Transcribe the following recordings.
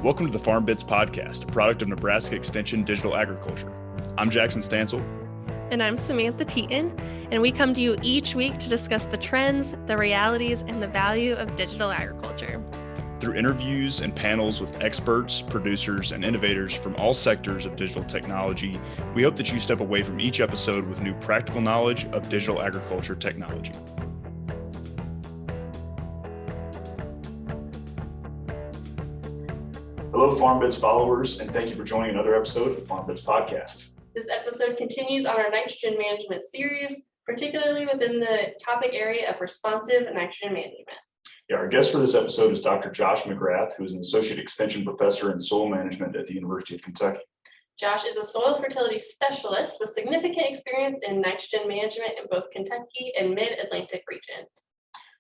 Welcome to the FarmBits podcast, a product of Nebraska Extension Digital Agriculture. I'm Jackson Stansel. And I'm Samantha Teaton, and we come to you each week to discuss the trends, the realities, and the value of digital agriculture. Through interviews and panels with experts, producers, and innovators from all sectors of digital technology, we hope that you step away from each episode with new practical knowledge of digital agriculture technology. Hello, FarmBits followers, and thank you for joining another episode of the FarmBits podcast. This episode continues on our nitrogen management series, particularly within the topic area of responsive nitrogen management. Our guest for this episode is Dr. Josh McGrath, who is an associate extension professor in soil management at the University of Kentucky. Josh is a soil fertility specialist with significant experience in nitrogen management in both Kentucky and Mid-Atlantic region.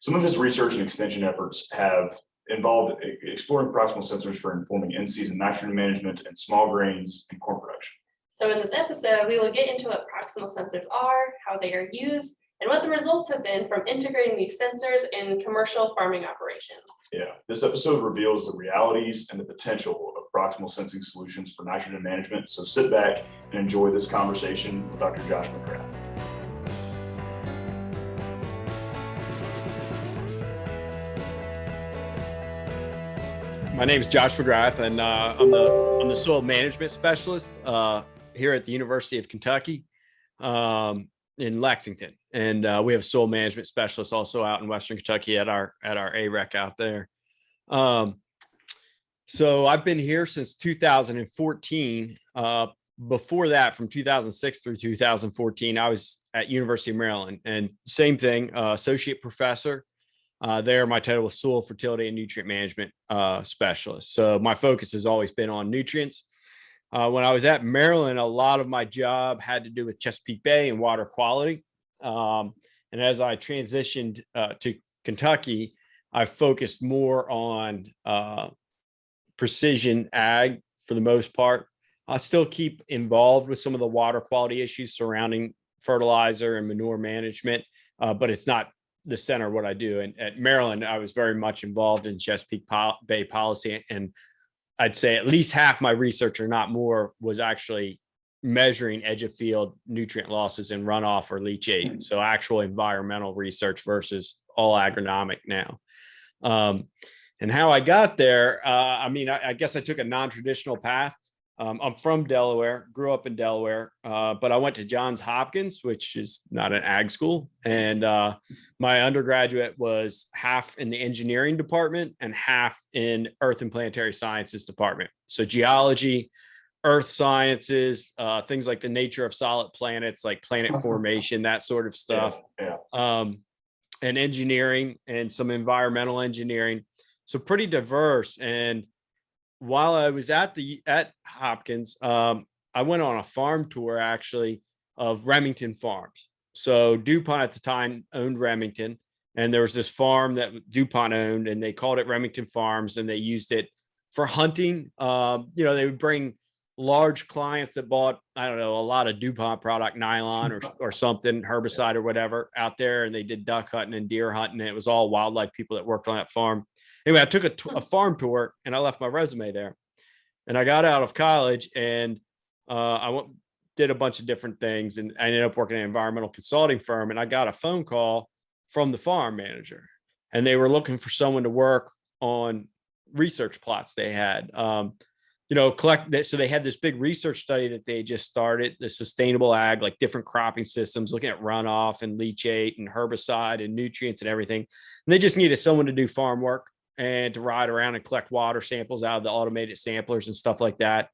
Some of his research and extension efforts have involved exploring proximal sensors for informing in-season nitrogen management and small grains and corn production. So in this episode, we will get into what proximal sensors are, how they are used, and what the results have been from integrating these sensors in commercial farming operations. This episode reveals the realities and the potential of proximal sensing solutions for nitrogen management. So sit back and enjoy this conversation with Dr. Josh McGrath. My name is Josh McGrath, and I'm the soil management specialist here at the University of Kentucky in Lexington, and we have a soil management specialist also out in Western Kentucky at our AREC out there. So I've been here since 2014. Before that, from 2006 through 2014, I was at University of Maryland, and same thing, associate professor. There, my title was soil fertility and nutrient management specialist. So my focus has always been on nutrients. When I was at Maryland, a lot of my job had to do with Chesapeake Bay and water quality. And as I transitioned to Kentucky, I focused more on precision ag for the most part. I still keep involved with some of the water quality issues surrounding fertilizer and manure management, but it's not the center of what I do. And at Maryland, I was very much involved in Chesapeake Bay policy, and I'd say at least half my research, or not more, was actually measuring edge of field nutrient losses in runoff or leachate. So actual environmental research versus all agronomic now. And how I got there, I guess I took a non-traditional path. I'm from Delaware, grew up in Delaware, but I went to Johns Hopkins, which is not an ag school. And my undergraduate was half in the engineering department and half in earth and planetary sciences department. So geology, earth sciences, things like the nature of solid planets, like planet formation, that sort of stuff. And engineering and some environmental engineering. So pretty diverse. And while I was at Hopkins, I went on a farm tour actually of Remington farms. So DuPont at the time owned Remington, and there was this farm that DuPont owned, and they called it Remington Farms, and they used it for hunting. They would bring large clients that bought, a lot of DuPont product, nylon or something, herbicide or whatever out there, and they did duck hunting and deer hunting. And it was all wildlife people that worked on that farm. Anyway, I took a farm tour and I left my resume there, and I got out of college and did a bunch of different things, and I ended up working at an environmental consulting firm, and I got a phone call from the farm manager, and they were looking for someone to work on research plots they had, collect that. So they had this big research study that they just started, the sustainable ag, like different cropping systems, looking at runoff and leachate and herbicide and nutrients and everything. And they just needed someone to do farm work and to ride around and collect water samples out of the automated samplers and stuff like that.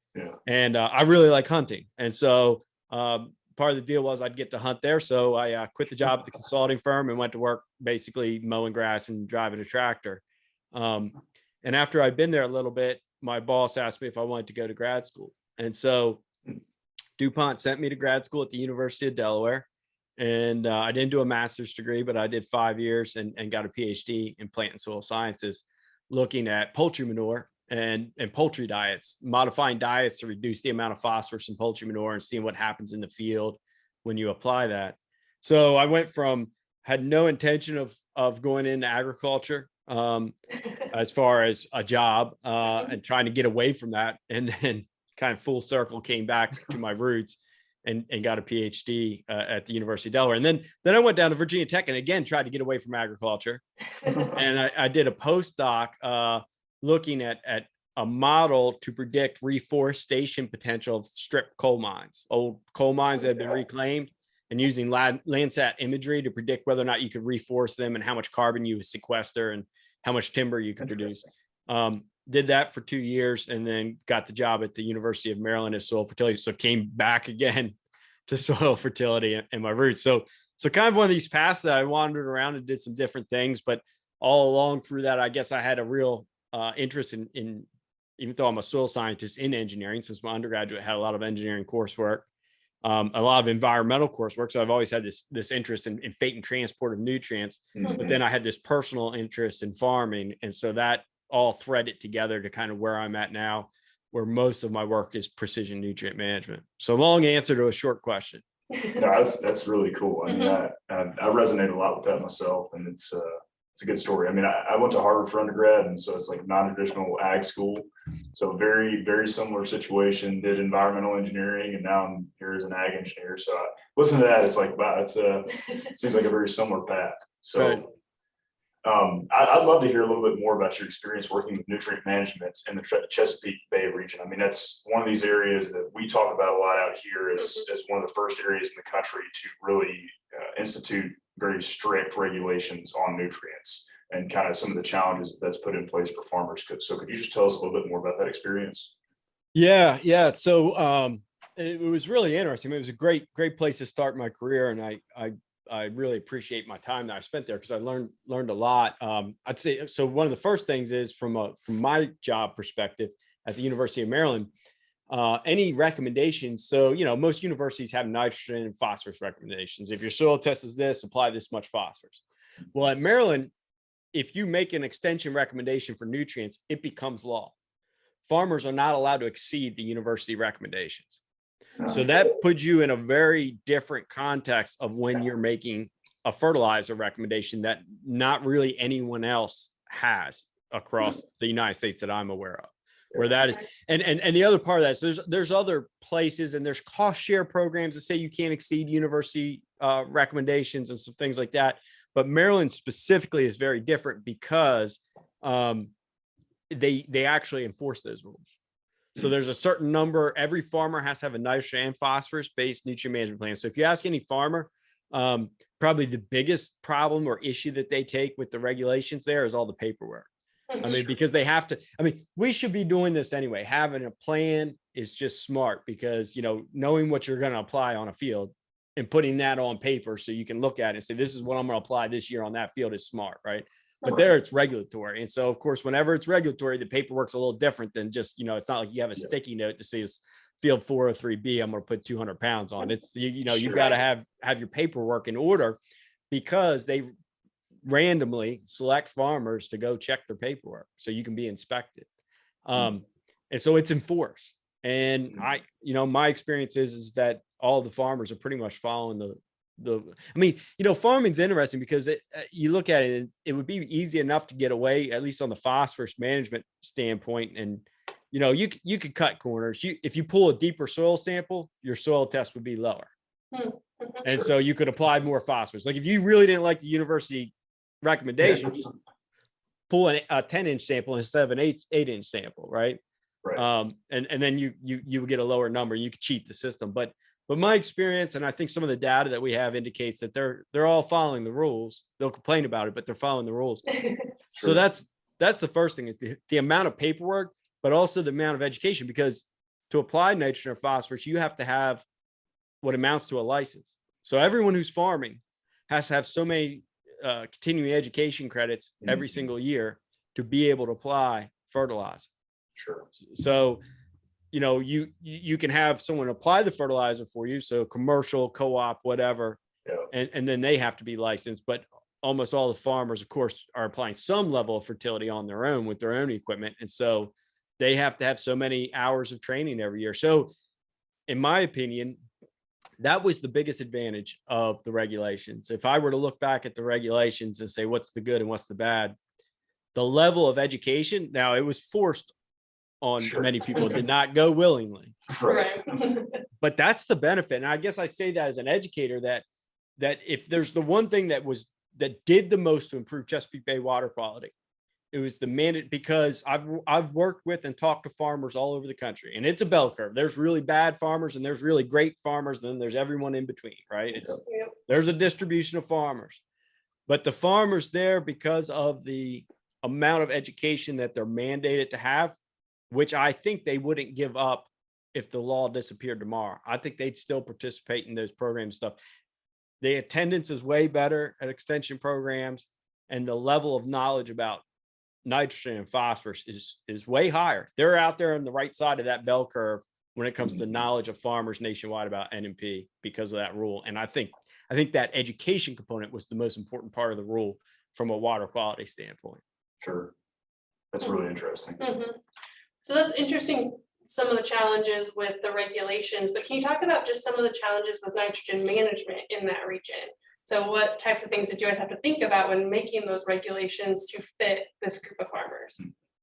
And I really like hunting. And so part of the deal was I'd get to hunt there. So I quit the job at the consulting firm and went to work basically mowing grass and driving a tractor. And after I'd been there a little bit, my boss asked me if I wanted to go to grad school. And so DuPont sent me to grad school at the University of Delaware. And I didn't do a master's degree, but I did 5 years and got a PhD in plant and soil sciences, looking at poultry manure and poultry diets, modifying diets to reduce the amount of phosphorus in poultry manure and seeing what happens in the field when you apply that. So I went from, had no intention of going into agriculture. I as far as a job, and trying to get away from that. And then kind of full circle came back to my roots and got a PhD at the University of Delaware. And then I went down to Virginia Tech and again tried to get away from agriculture. And I did a postdoc looking at a model to predict reforestation potential of strip coal mines, old coal mines that have been reclaimed, and using Landsat imagery to predict whether or not you could reforest them and how much carbon you would sequester and how much timber you could produce. Did that for 2 years and then got the job at the University of Maryland as soil fertility. So came back again to soil fertility and my roots. So kind of one of these paths that I wandered around and did some different things, but all along through that, I guess I had a real interest in, even though I'm a soil scientist, in engineering, since my undergraduate had a lot of engineering coursework, a lot of environmental coursework. So I've always had this interest in fate and transport of nutrients, but then I had this personal interest in farming. And so that all threaded together to kind of where I'm at now, where most of my work is precision nutrient management. So long answer to a short question. No, that's really cool. I mean, I resonate a lot with that myself, and it's a good story. I mean, I went to Harvard for undergrad, and so it's like non-traditional ag school. So very, very similar situation, did environmental engineering, and now I'm here as an ag engineer. So I listen to that, it's like, wow, it's seems like a very similar path. So Right. I'd love to hear a little bit more about your experience working with nutrient management in the Chesapeake Bay region. I mean, that's one of these areas that we talk about a lot out here as one of the first areas in the country to really institute very strict regulations on nutrients and kind of some of the challenges that's put in place for farmers. So could you just tell us a little bit more about that experience? Yeah. So it was really interesting. It was a great place to start my career, and I really appreciate my time that I spent there because I learned a lot. I'd say so. One of the first things is from my job perspective at the University of Maryland, any recommendations. So, most universities have nitrogen and phosphorus recommendations. If your soil test is this, apply this much phosphorus. Well, at Maryland, if you make an extension recommendation for nutrients, it becomes law. Farmers are not allowed to exceed the university recommendations. So that puts you in a very different context of when you're making a fertilizer recommendation that not really anyone else has across the United States that I'm aware of. Where that is, and the other part of that is there's other places, and there's cost share programs that say you can't exceed university recommendations and some things like that. But Maryland specifically is very different because they actually enforce those rules. So there's a certain number, every farmer has to have a nitrogen and phosphorus based nutrient management plan. So if you ask any farmer, probably the biggest problem or issue that they take with the regulations there is all the paperwork. I mean, because they have to, we should be doing this anyway. Having a plan is just smart because, knowing what you're going to apply on a field and putting that on paper so you can look at it and say, this is what I'm going to apply this year on that field is smart, right? But there it's regulatory. And so, of course, whenever it's regulatory, the paperwork's a little different than just, it's not like you have a sticky note that says field 403B, I'm going to put 200 pounds on. It's, you've got to have your paperwork in order because they randomly select farmers to go check their paperwork so you can be inspected. And so it's enforced. And my experience is that all the farmers are pretty much following farming's interesting because you look at it, it would be easy enough to get away, at least on the phosphorus management standpoint. And, you could cut corners. If you pull a deeper soil sample, your soil test would be lower. And so you could apply more phosphorus. Like if you really didn't like the university recommendation, just pull a 10-inch sample instead of an 8-inch sample, right? And then you would get a lower number. You could cheat the system. But my experience, and I think some of the data that we have indicates that they're all following the rules. They'll complain about it, but they're following the rules. So that's the first thing is the amount of paperwork, but also the amount of education, because to apply nitrogen or phosphorus, you have to have what amounts to a license. So everyone who's farming has to have so many continuing education credits every single year to be able to apply fertilizer. So you can have someone apply the fertilizer for you, so commercial, co-op, whatever, and then they have to be licensed. But almost all the farmers, of course, are applying some level of fertility on their own with their own equipment, and so they have to have so many hours of training every year. So in my opinion, that was the biggest advantage of the regulations. If I were to look back at the regulations and say what's the good and what's the bad, the level of education, now it was forced on many people, did not go willingly. Right. But that's the benefit. And I guess I say that as an educator, that if there's the one thing that did the most to improve Chesapeake Bay water quality, it was the mandate, because I've worked with and talked to farmers all over the country, and it's a bell curve. There's really bad farmers and there's really great farmers, and then there's everyone in between, right? There's a distribution of farmers, but the farmers there, because of the amount of education that they're mandated to have, which I think they wouldn't give up if the law disappeared tomorrow. I think they'd still participate in those programs stuff. The attendance is way better at extension programs, and the level of knowledge about nitrogen and phosphorus is way higher. They're out there on the right side of that bell curve when it comes to knowledge of farmers nationwide about NMP because of that rule. And I think that education component was the most important part of the rule from a water quality standpoint. Sure. That's really interesting. So that's interesting, some of the challenges with the regulations, but can you talk about just some of the challenges with nitrogen management in that region? So what types of things did you guys have to think about when making those regulations to fit this group of farmers?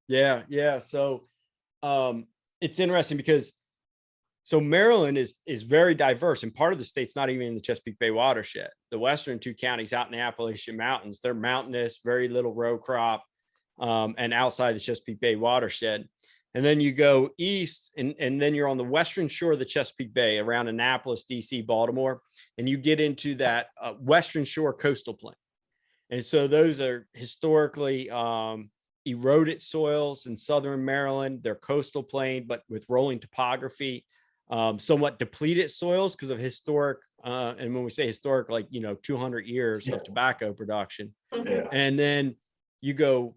Yeah. So it's interesting because Maryland is very diverse, and part of the state's not even in the Chesapeake Bay watershed. The western two counties out in the Appalachian Mountains, they're mountainous, very little row crop, and outside the Chesapeake Bay watershed. And then you go east, and then you're on the western shore of the Chesapeake Bay around Annapolis, DC, Baltimore, and you get into that western shore coastal plain. And so those are historically eroded soils in southern Maryland. They're coastal plain, but with rolling topography, somewhat depleted soils because of historic, and when we say historic, like, 200 years of tobacco production. And then you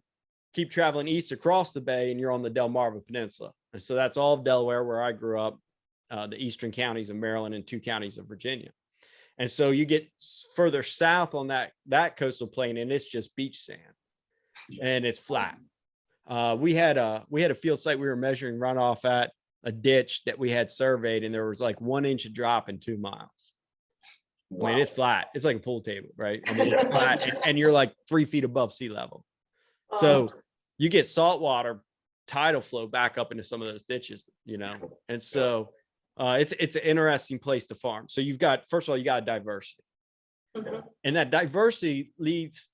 keep traveling east across the bay, and you're on the Delmarva Peninsula. And so that's all of Delaware, where I grew up, the eastern counties of Maryland and 2 counties of Virginia. And so you get further south on that coastal plain, and it's just beach sand, and it's flat. We had a field site we were measuring runoff at, a ditch that we had surveyed, and there was like 1 inch of drop in 2 miles. Wow. I mean, it's flat. It's like a pool table, right? I mean, it's flat, and you're like 3 feet above sea level. So you get saltwater tidal flow back up into some of those ditches, and so it's an interesting place to farm. So first of all, you got diversity, and that diversity leads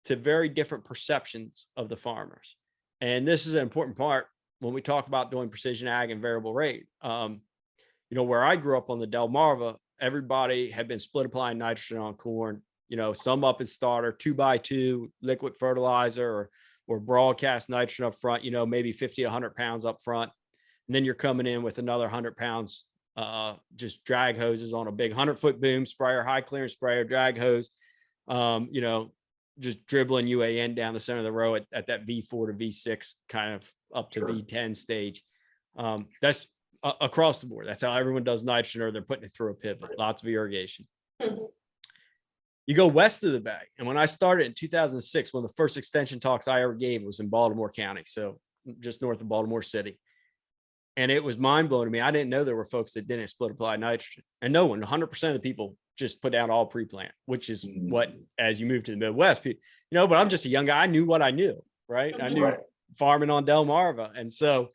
to very different perceptions of the farmers. And this is an important part when we talk about doing precision ag and variable rate. Where I grew up on the Delmarva, everybody had been split applying nitrogen on corn, some up in starter, 2x2 liquid fertilizer, or broadcast nitrogen up front, maybe 50 to 100 pounds up front. And then you're coming in with another 100 pounds, just drag hoses on a big 100-foot boom sprayer, high clearance sprayer, drag hose, just dribbling UAN down the center of the row at that V4 to V6 kind of up to V10 stage. That's across the board. That's how everyone does nitrogen, or they're putting it through a pivot, lots of irrigation. You go west of the bay. And when I started in 2006, one of the first extension talks I ever gave was in Baltimore County. So just north of Baltimore City. And it was mind blowing to me. I didn't know there were folks that didn't split apply nitrogen, and no one, 100% of the people just put down all pre-plant, which is what, as you move to the Midwest, but I'm just a young guy. I knew what I knew, right? I knew farming on Delmarva. And so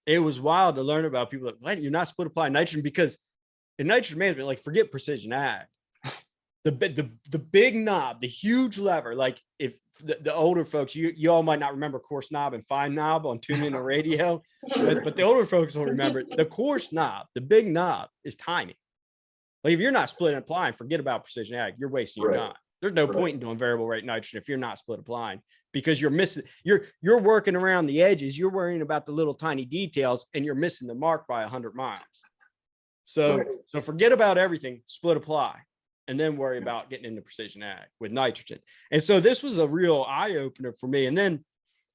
it was wild to learn about people that, what, you're not split apply nitrogen, because in nitrogen management, like, forget precision ag. The big knob, the huge lever, like, if the older folks, you all might not remember coarse knob and fine knob on tuning in a radio, but the older folks will remember the coarse knob, the big knob, is timing. Like, if you're not split applying, forget about precision ag. You're wasting your time. There's no point in doing variable rate nitrogen if you're not split applying, because you're missing, you're working around the edges. You're worrying about the little tiny details, and you're missing the mark by 100 miles. So forget about everything, split apply, and then worry about getting into precision ag with nitrogen. And so this was a real eye opener for me. And then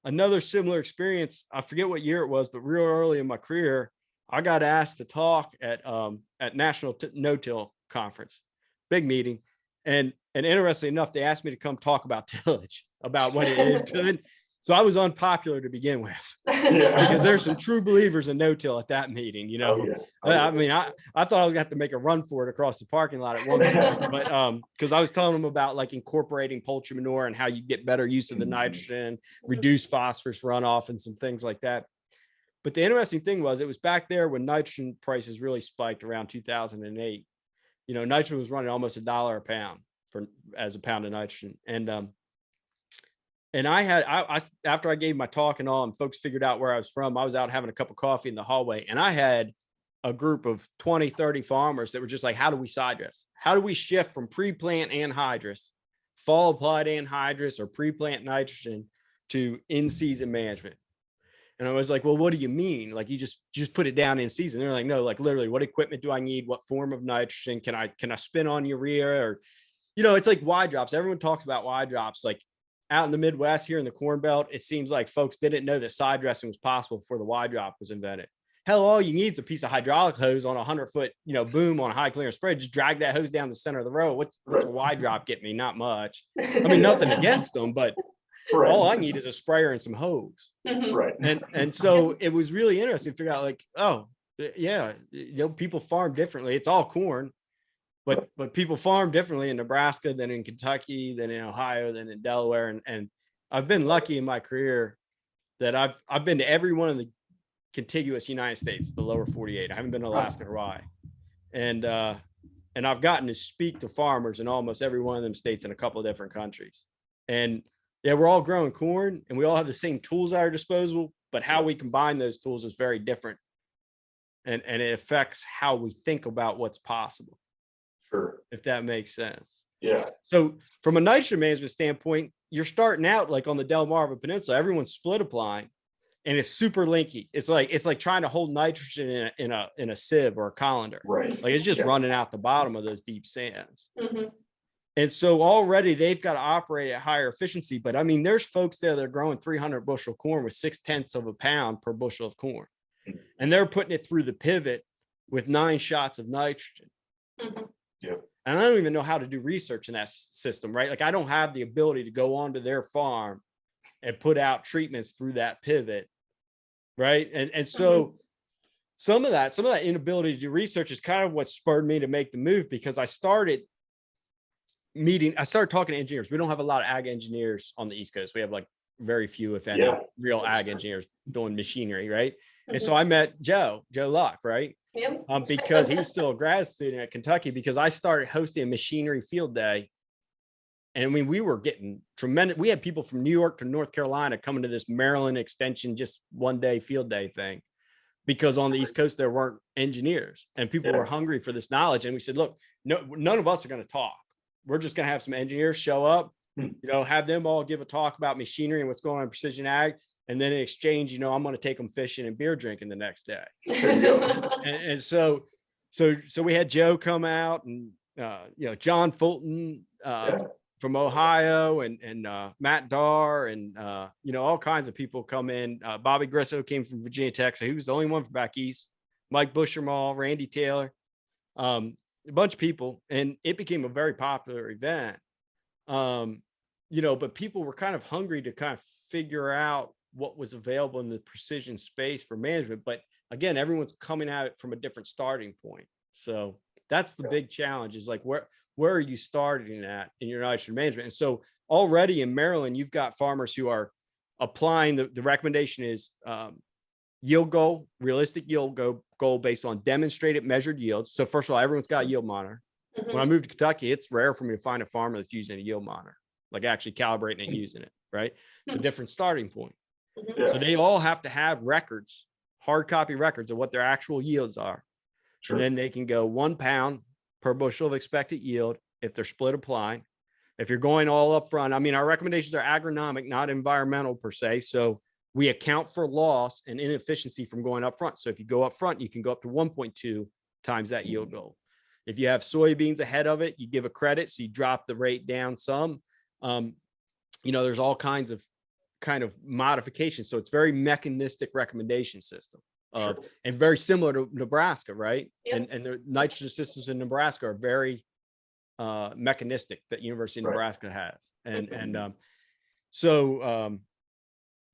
another similar experience, I forget what year it was, but real early in my career, I got asked to talk at National No-Till Conference, big meeting. And interestingly enough, they asked me to come talk about tillage, about what it is good. So I was unpopular to begin with because there's some true believers in no-till at that meeting, you know. I mean, I thought I was gonna have to make a run for it across the parking lot at one point, but because I was telling them about like incorporating poultry manure and how you get better use of the nitrogen, reduce phosphorus runoff and some things like that. But the interesting thing was it was back there when nitrogen prices really spiked around 2008. You know, nitrogen was running almost $1 a pound as a pound of nitrogen. And I after I gave my talk and all, and folks figured out where I was from, I was out having a cup of coffee in the hallway, and I had a group of 20, 30 farmers that were just like, how do we side dress? How do we shift from pre-plant anhydrous, fall applied anhydrous or pre-plant nitrogen to in-season management? And I was like, well, what do you mean? Like, you just put it down in season. They're like, no, like literally, what equipment do I need? What form of nitrogen? Can I spin on urea? Or, you know, it's like Y drops. Everyone talks about Y drops. Like out in the Midwest here in the Corn Belt, it seems like folks didn't know that side dressing was possible before the Y drop was invented. Hell, all you need is a piece of hydraulic hose on a 100-foot, you know, boom on a high clearance spread. Just drag that hose down the center of the row. What's a Y drop get me? Not much. I mean, nothing against them, but all I need is a sprayer and some hose. Right. And so it was really interesting to figure out like, oh yeah, you know, people farm differently. It's all corn, but people farm differently in Nebraska than in Kentucky, than in Ohio, than in Delaware. And I've been lucky in my career that I've been to every one of the contiguous United States, the lower 48. I haven't been to Alaska or Hawaii. And I've gotten to speak to farmers in almost every one of them states in a couple of different countries. And yeah, we're all growing corn and we all have the same tools at our disposal, but how we combine those tools is very different. And it affects how we think about what's possible. Sure. If that makes sense. Yeah. So from a nitrogen management standpoint, you're starting out like on the Delmarva Peninsula, everyone's split applying and it's super linky. It's like trying to hold nitrogen in a sieve or a colander. Right. Like it's just running out the bottom of those deep sands. Mhm. And so already they've got to operate at higher efficiency. But I mean, there's folks there that are growing 300 bushel corn with 0.6 of a pound per bushel of corn. And they're putting it through the pivot with 9 shots of nitrogen. Mhm. Yeah. And I don't even know how to do research in that system, right? Like I don't have the ability to go onto their farm and put out treatments through that pivot. Right. And so some of that inability to do research is kind of what spurred me to make the move, because I started talking to engineers. We don't have a lot of ag engineers on the East Coast. We have like very few, if any, real ag engineers doing machinery. Right. And so I met Joe Luck, right. Yep. Because he was still a grad student at Kentucky, because I started hosting a machinery field day. And I mean, we were getting tremendous. We had people from New York to North Carolina coming to this Maryland extension, just one day field day thing, because on the East Coast, there weren't engineers and people were hungry for this knowledge. And we said, look, no, none of us are going to talk. We're just going to have some engineers show up, you know, have them all give a talk about machinery and what's going on in precision ag. And then in exchange, you know, I'm going to take them fishing and beer drinking the next day. and so we had Joe come out and, you know, John Fulton, from Ohio and Matt Darr and, you know, all kinds of people come in. Bobby Grisso came from Virginia Tech. So he was the only one from back East. Mike Bushermall, Randy Taylor, a bunch of people. And it became a very popular event, you know, but people were kind of hungry to kind of figure out what was available in the precision space for management. But again, everyone's coming at it from a different starting point. So that's the big challenge, is like, where are you starting at in your nitrogen management? And so already in Maryland, you've got farmers who are applying the recommendation is yield goal, realistic yield goal based on demonstrated measured yields. So first of all, everyone's got a yield monitor. When I moved to Kentucky, it's rare for me to find a farmer that's using a yield monitor, like actually calibrating and using it, right? It's a different starting point. So they all have to have records, hard copy records of what their actual yields are. And then they can go 1 pound per bushel of expected yield if they're split applying. If you're going all up front, I mean, our recommendations are agronomic, not environmental per se. So we account for loss and inefficiency from going up front. So if you go up front, you can go up to 1.2 times that yield goal. If you have soybeans ahead of it, you give a credit. So you drop the rate down some. You know, there's all kinds of modifications. So it's very mechanistic recommendation system. And very similar to Nebraska, right? And the nitrogen systems in Nebraska are very mechanistic that University of Nebraska has. So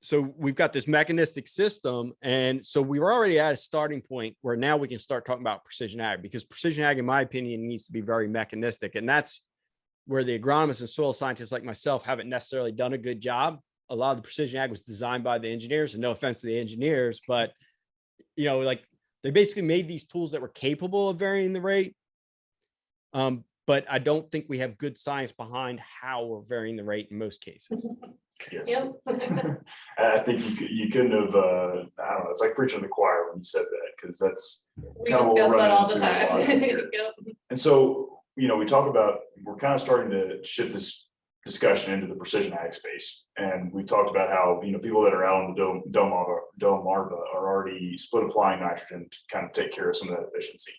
so we've got this mechanistic system. And so we were already at a starting point where now we can start talking about precision ag, because precision ag, in my opinion, needs to be very mechanistic. And that's where the agronomists and soil scientists like myself haven't necessarily done a good job. A lot of the precision ag was designed by the engineers, and no offense to the engineers, but like they basically made these tools that were capable of varying the rate. But I don't think we have good science behind how we're varying the rate in most cases. Yes. Yep. I think you couldn't have, I don't know, it's like preaching to the choir when you said that, because that's We kind of what discuss we're that running all the into a lot time. here. Yep. And so, we talk about, we're kind of starting to shift this discussion into the precision ag space. And we talked about how, people that are out on the Delmarva are already split applying nitrogen to kind of take care of some of that efficiency.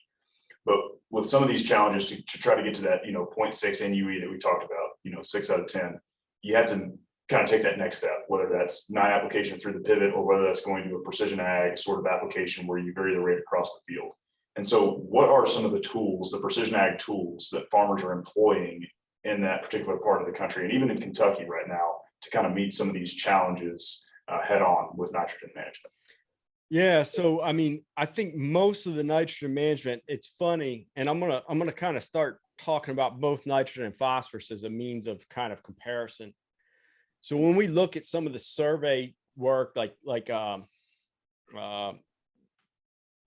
But with some of these challenges to try to get to that, 0.6 NUE that we talked about, 6 out of 10, you have to kind of take that next step, whether that's not application through the pivot or whether that's going to a precision ag sort of application where you vary the rate across the field. And so what are some of the tools, the precision ag tools that farmers are employing in that particular part of the country, and even in Kentucky right now, to kind of meet some of these challenges head on with nitrogen management? Yeah, so I mean, I think most of the nitrogen management, it's funny, and I'm gonna kind of start talking about both nitrogen and phosphorus as a means of kind of comparison. So when we look at some of the survey work,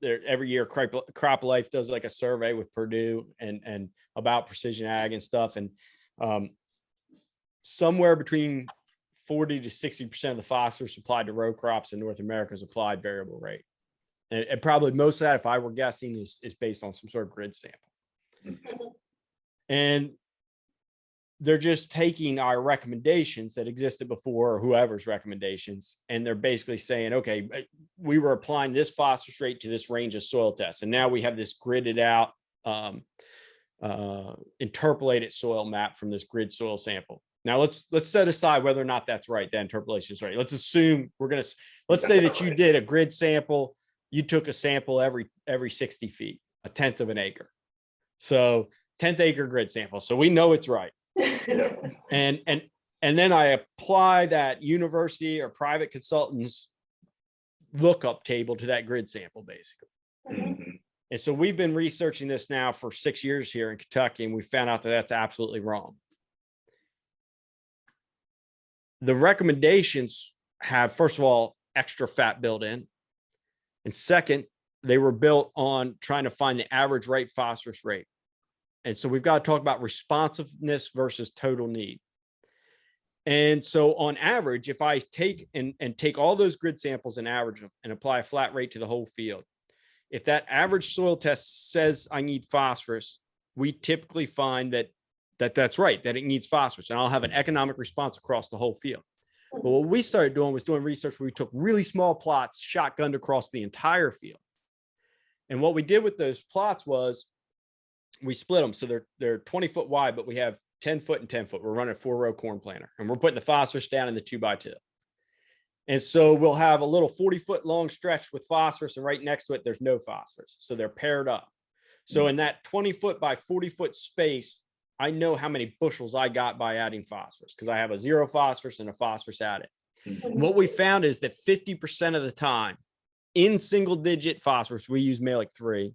every year Crop Life does like a survey with Purdue and about precision ag and stuff, and somewhere between 40 to 60% of the phosphorus applied to row crops in North America is applied variable rate. And probably most of that, if I were guessing, is based on some sort of grid sample. And they're just taking our recommendations that existed before, or whoever's recommendations, and they're basically saying, okay, we were applying this phosphorus rate to this range of soil tests, and now we have this gridded out, interpolated soil map from this grid soil sample. Now let's set aside whether or not that's right. That interpolation is right. Let's assume let's say that you did a grid sample. You took a sample every 60 feet, a tenth of an acre. So 10th acre grid sample. So we know it's right. And then I apply that university or private consultants lookup table to that grid sample, basically. Mm-hmm. And so we've been researching this now for 6 years here in Kentucky, and we found out that that's absolutely wrong. The recommendations have, first of all, extra fat built in. And second, they were built on trying to find the average rate phosphorus rate. And so we've got to talk about responsiveness versus total need. And so on average, if I take take all those grid samples and average them and apply a flat rate to the whole field, if that average soil test says I need phosphorus, we typically find that's right, that it needs phosphorus, and I'll have an economic response across the whole field. But what we started doing was doing research where we took really small plots, shotgunned across the entire field. And what we did with those plots was we split them. So they're 20 foot wide, but we have 10 foot and 10 foot. We're running a 4-row corn planter, and we're putting the phosphorus down in the 2x2. And so we'll have a little 40-foot long stretch with phosphorus, and right next to it, there's no phosphorus. So they're paired up. So in that 20-foot by 40-foot space, I know how many bushels I got by adding phosphorus because I have a 0 phosphorus and a phosphorus added. And what we found is that 50% of the time in single digit phosphorus, we use Malic 3,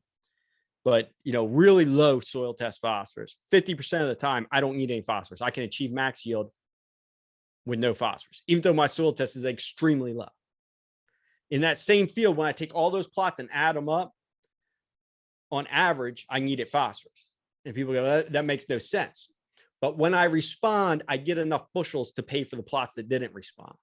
but really low soil test phosphorus, 50% of the time, I don't need any phosphorus. I can achieve max yield with no phosphorus, even though my soil test is extremely low. In that same field, when I take all those plots and add them up, on average, I needed phosphorus. And people go, that makes no sense. But when I respond, I get enough bushels to pay for the plots that didn't respond.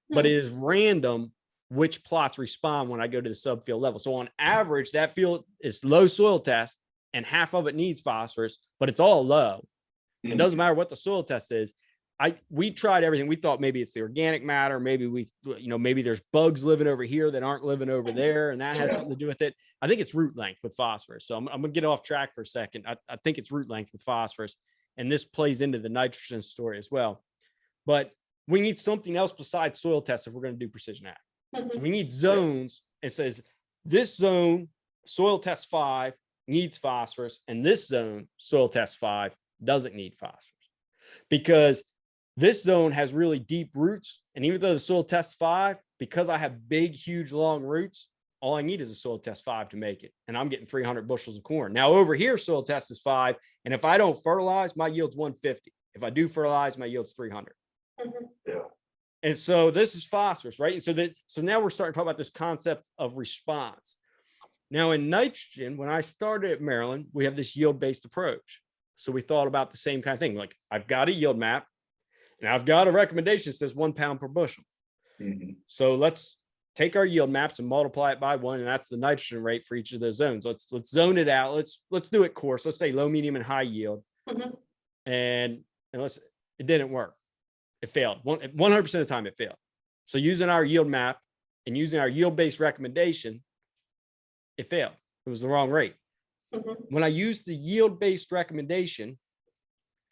But it is random which plots respond when I go to the subfield level. So on average, that field is low soil test and half of it needs phosphorus, but it's all low. It doesn't matter what the soil test is. We tried everything. We thought maybe it's the organic matter. Maybe maybe there's bugs living over here that aren't living over there, and that has something to do with it. I think it's root length with phosphorus. So I'm gonna get off track for a second. I think it's root length with phosphorus, and this plays into the nitrogen story as well. But we need something else besides soil tests if we're going to do precision ag. So we need zones. It says this zone soil test 5 needs phosphorus, and this zone soil test 5 doesn't need phosphorus, because This zone has really deep roots. And even though the soil test is 5, because I have big, huge, long roots, all I need is a soil test 5 to make it. And I'm getting 300 bushels of corn. Now over here, soil test is 5. And if I don't fertilize, my yield's 150. If I do fertilize, my yield's 300. Yeah. And so this is phosphorus, right? And so now we're starting to talk about this concept of response. Now in nitrogen, when I started at Maryland, we have this yield-based approach. So we thought about the same kind of thing. Like I've got a yield map and I've got a recommendation that says 1 pound per bushel. So let's take our yield maps and multiply it by 1, and that's the nitrogen rate for each of those zones. Let's zone it out. Let's do it coarse. Let's say low, medium, and high yield. And it didn't work. It failed. 100% of the time it failed. So using our yield map and using our yield-based recommendation, it failed. It was the wrong rate. When I used the yield-based recommendation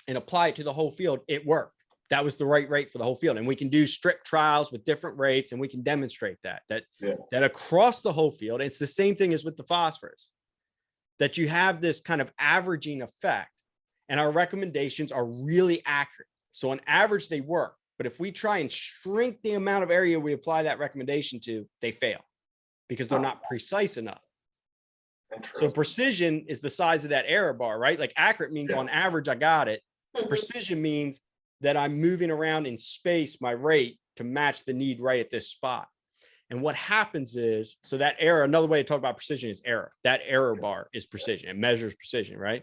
and apply it to the whole field, it worked. That was the right rate for the whole field. And we can do strict trials with different rates, and we can demonstrate that across the whole field. It's the same thing as with the phosphorus, that you have this kind of averaging effect, and our recommendations are really accurate. So on average, they work. But if we try and shrink the amount of area we apply that recommendation to, they fail because they're not precise enough. So precision is the size of that error bar, right? Like accurate means on average, I got it. Precision means that I'm moving around in space, my rate, to match the need right at this spot. And what happens is, so that error, another way to talk about precision is error. That error bar is precision. It measures precision, right?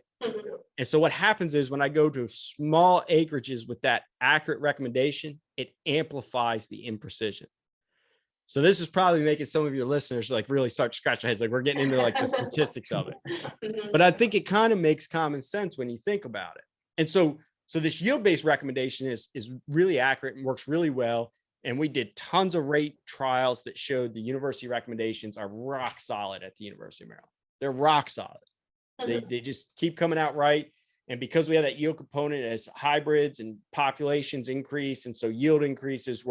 And so what happens is when I go to small acreages with that accurate recommendation, it amplifies the imprecision. So this is probably making some of your listeners like really start to scratch their heads. Like we're getting into like the statistics of it. But I think it kind of makes common sense when you think about it. And so this yield-based recommendation is really accurate and works really well. And we did tons of rate trials that showed the university recommendations are rock solid at the University of Maryland. They're rock solid. They just keep coming out right. And because we have that yield component as hybrids and populations increase, and so yield increases,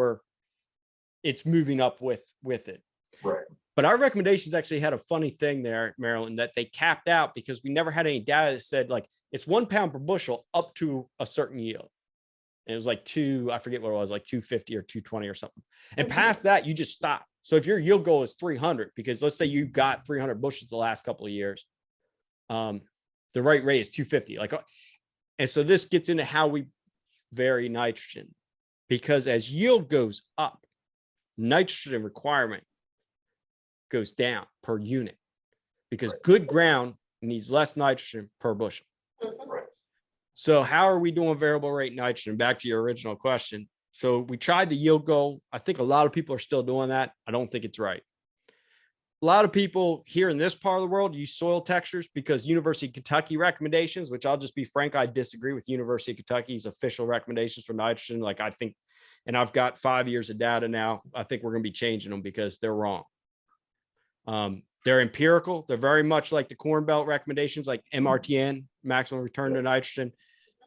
it's moving up with it. Right. But our recommendations actually had a funny thing there at Maryland that they capped out because we never had any data that said like it's 1 pound per bushel up to a certain yield. And it was like I forget what it was, like 250 or 220 or something. And past that, you just stop. So if your yield goal is 300, because let's say you got 300 bushels the last couple of years, the right rate is 250. And so this gets into how we vary nitrogen, because as yield goes up, nitrogen requirement goes down per unit because good ground needs less nitrogen per bushel. Right. So how are we doing variable rate nitrogen? Back to your original question. So we tried the yield goal. I think a lot of people are still doing that. I don't think it's right. A lot of people here in this part of the world use soil textures because University of Kentucky recommendations, which I'll just be frank, I disagree with University of Kentucky's official recommendations for nitrogen. Like I think, and I've got 5 years of data now. I think we're going to be changing them because they're wrong. They're empirical. They're very much like the Corn Belt recommendations, like MRTN, maximum return to nitrogen,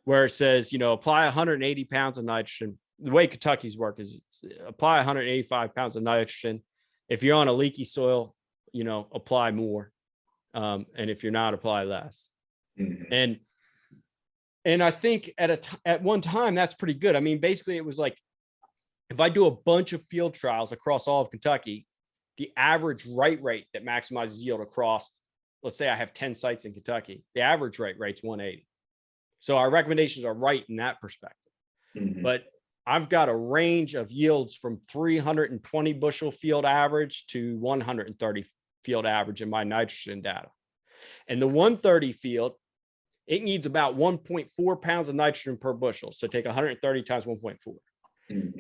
where it says, apply 180 pounds of nitrogen. The way Kentucky's work is apply 185 pounds of nitrogen. If you're on a leaky soil, apply more. And if you're not, apply less. And I think at one time, that's pretty good. I mean, basically it was like, if I do a bunch of field trials across all of Kentucky, the average rate that maximizes yield across, let's say I have 10 sites in Kentucky, the average rate's 180. So our recommendations are right in that perspective. But I've got a range of yields from 320 bushel field average to 130 field average in my nitrogen data. And the 130 field, it needs about 1.4 pounds of nitrogen per bushel. So take 130 times 1.4.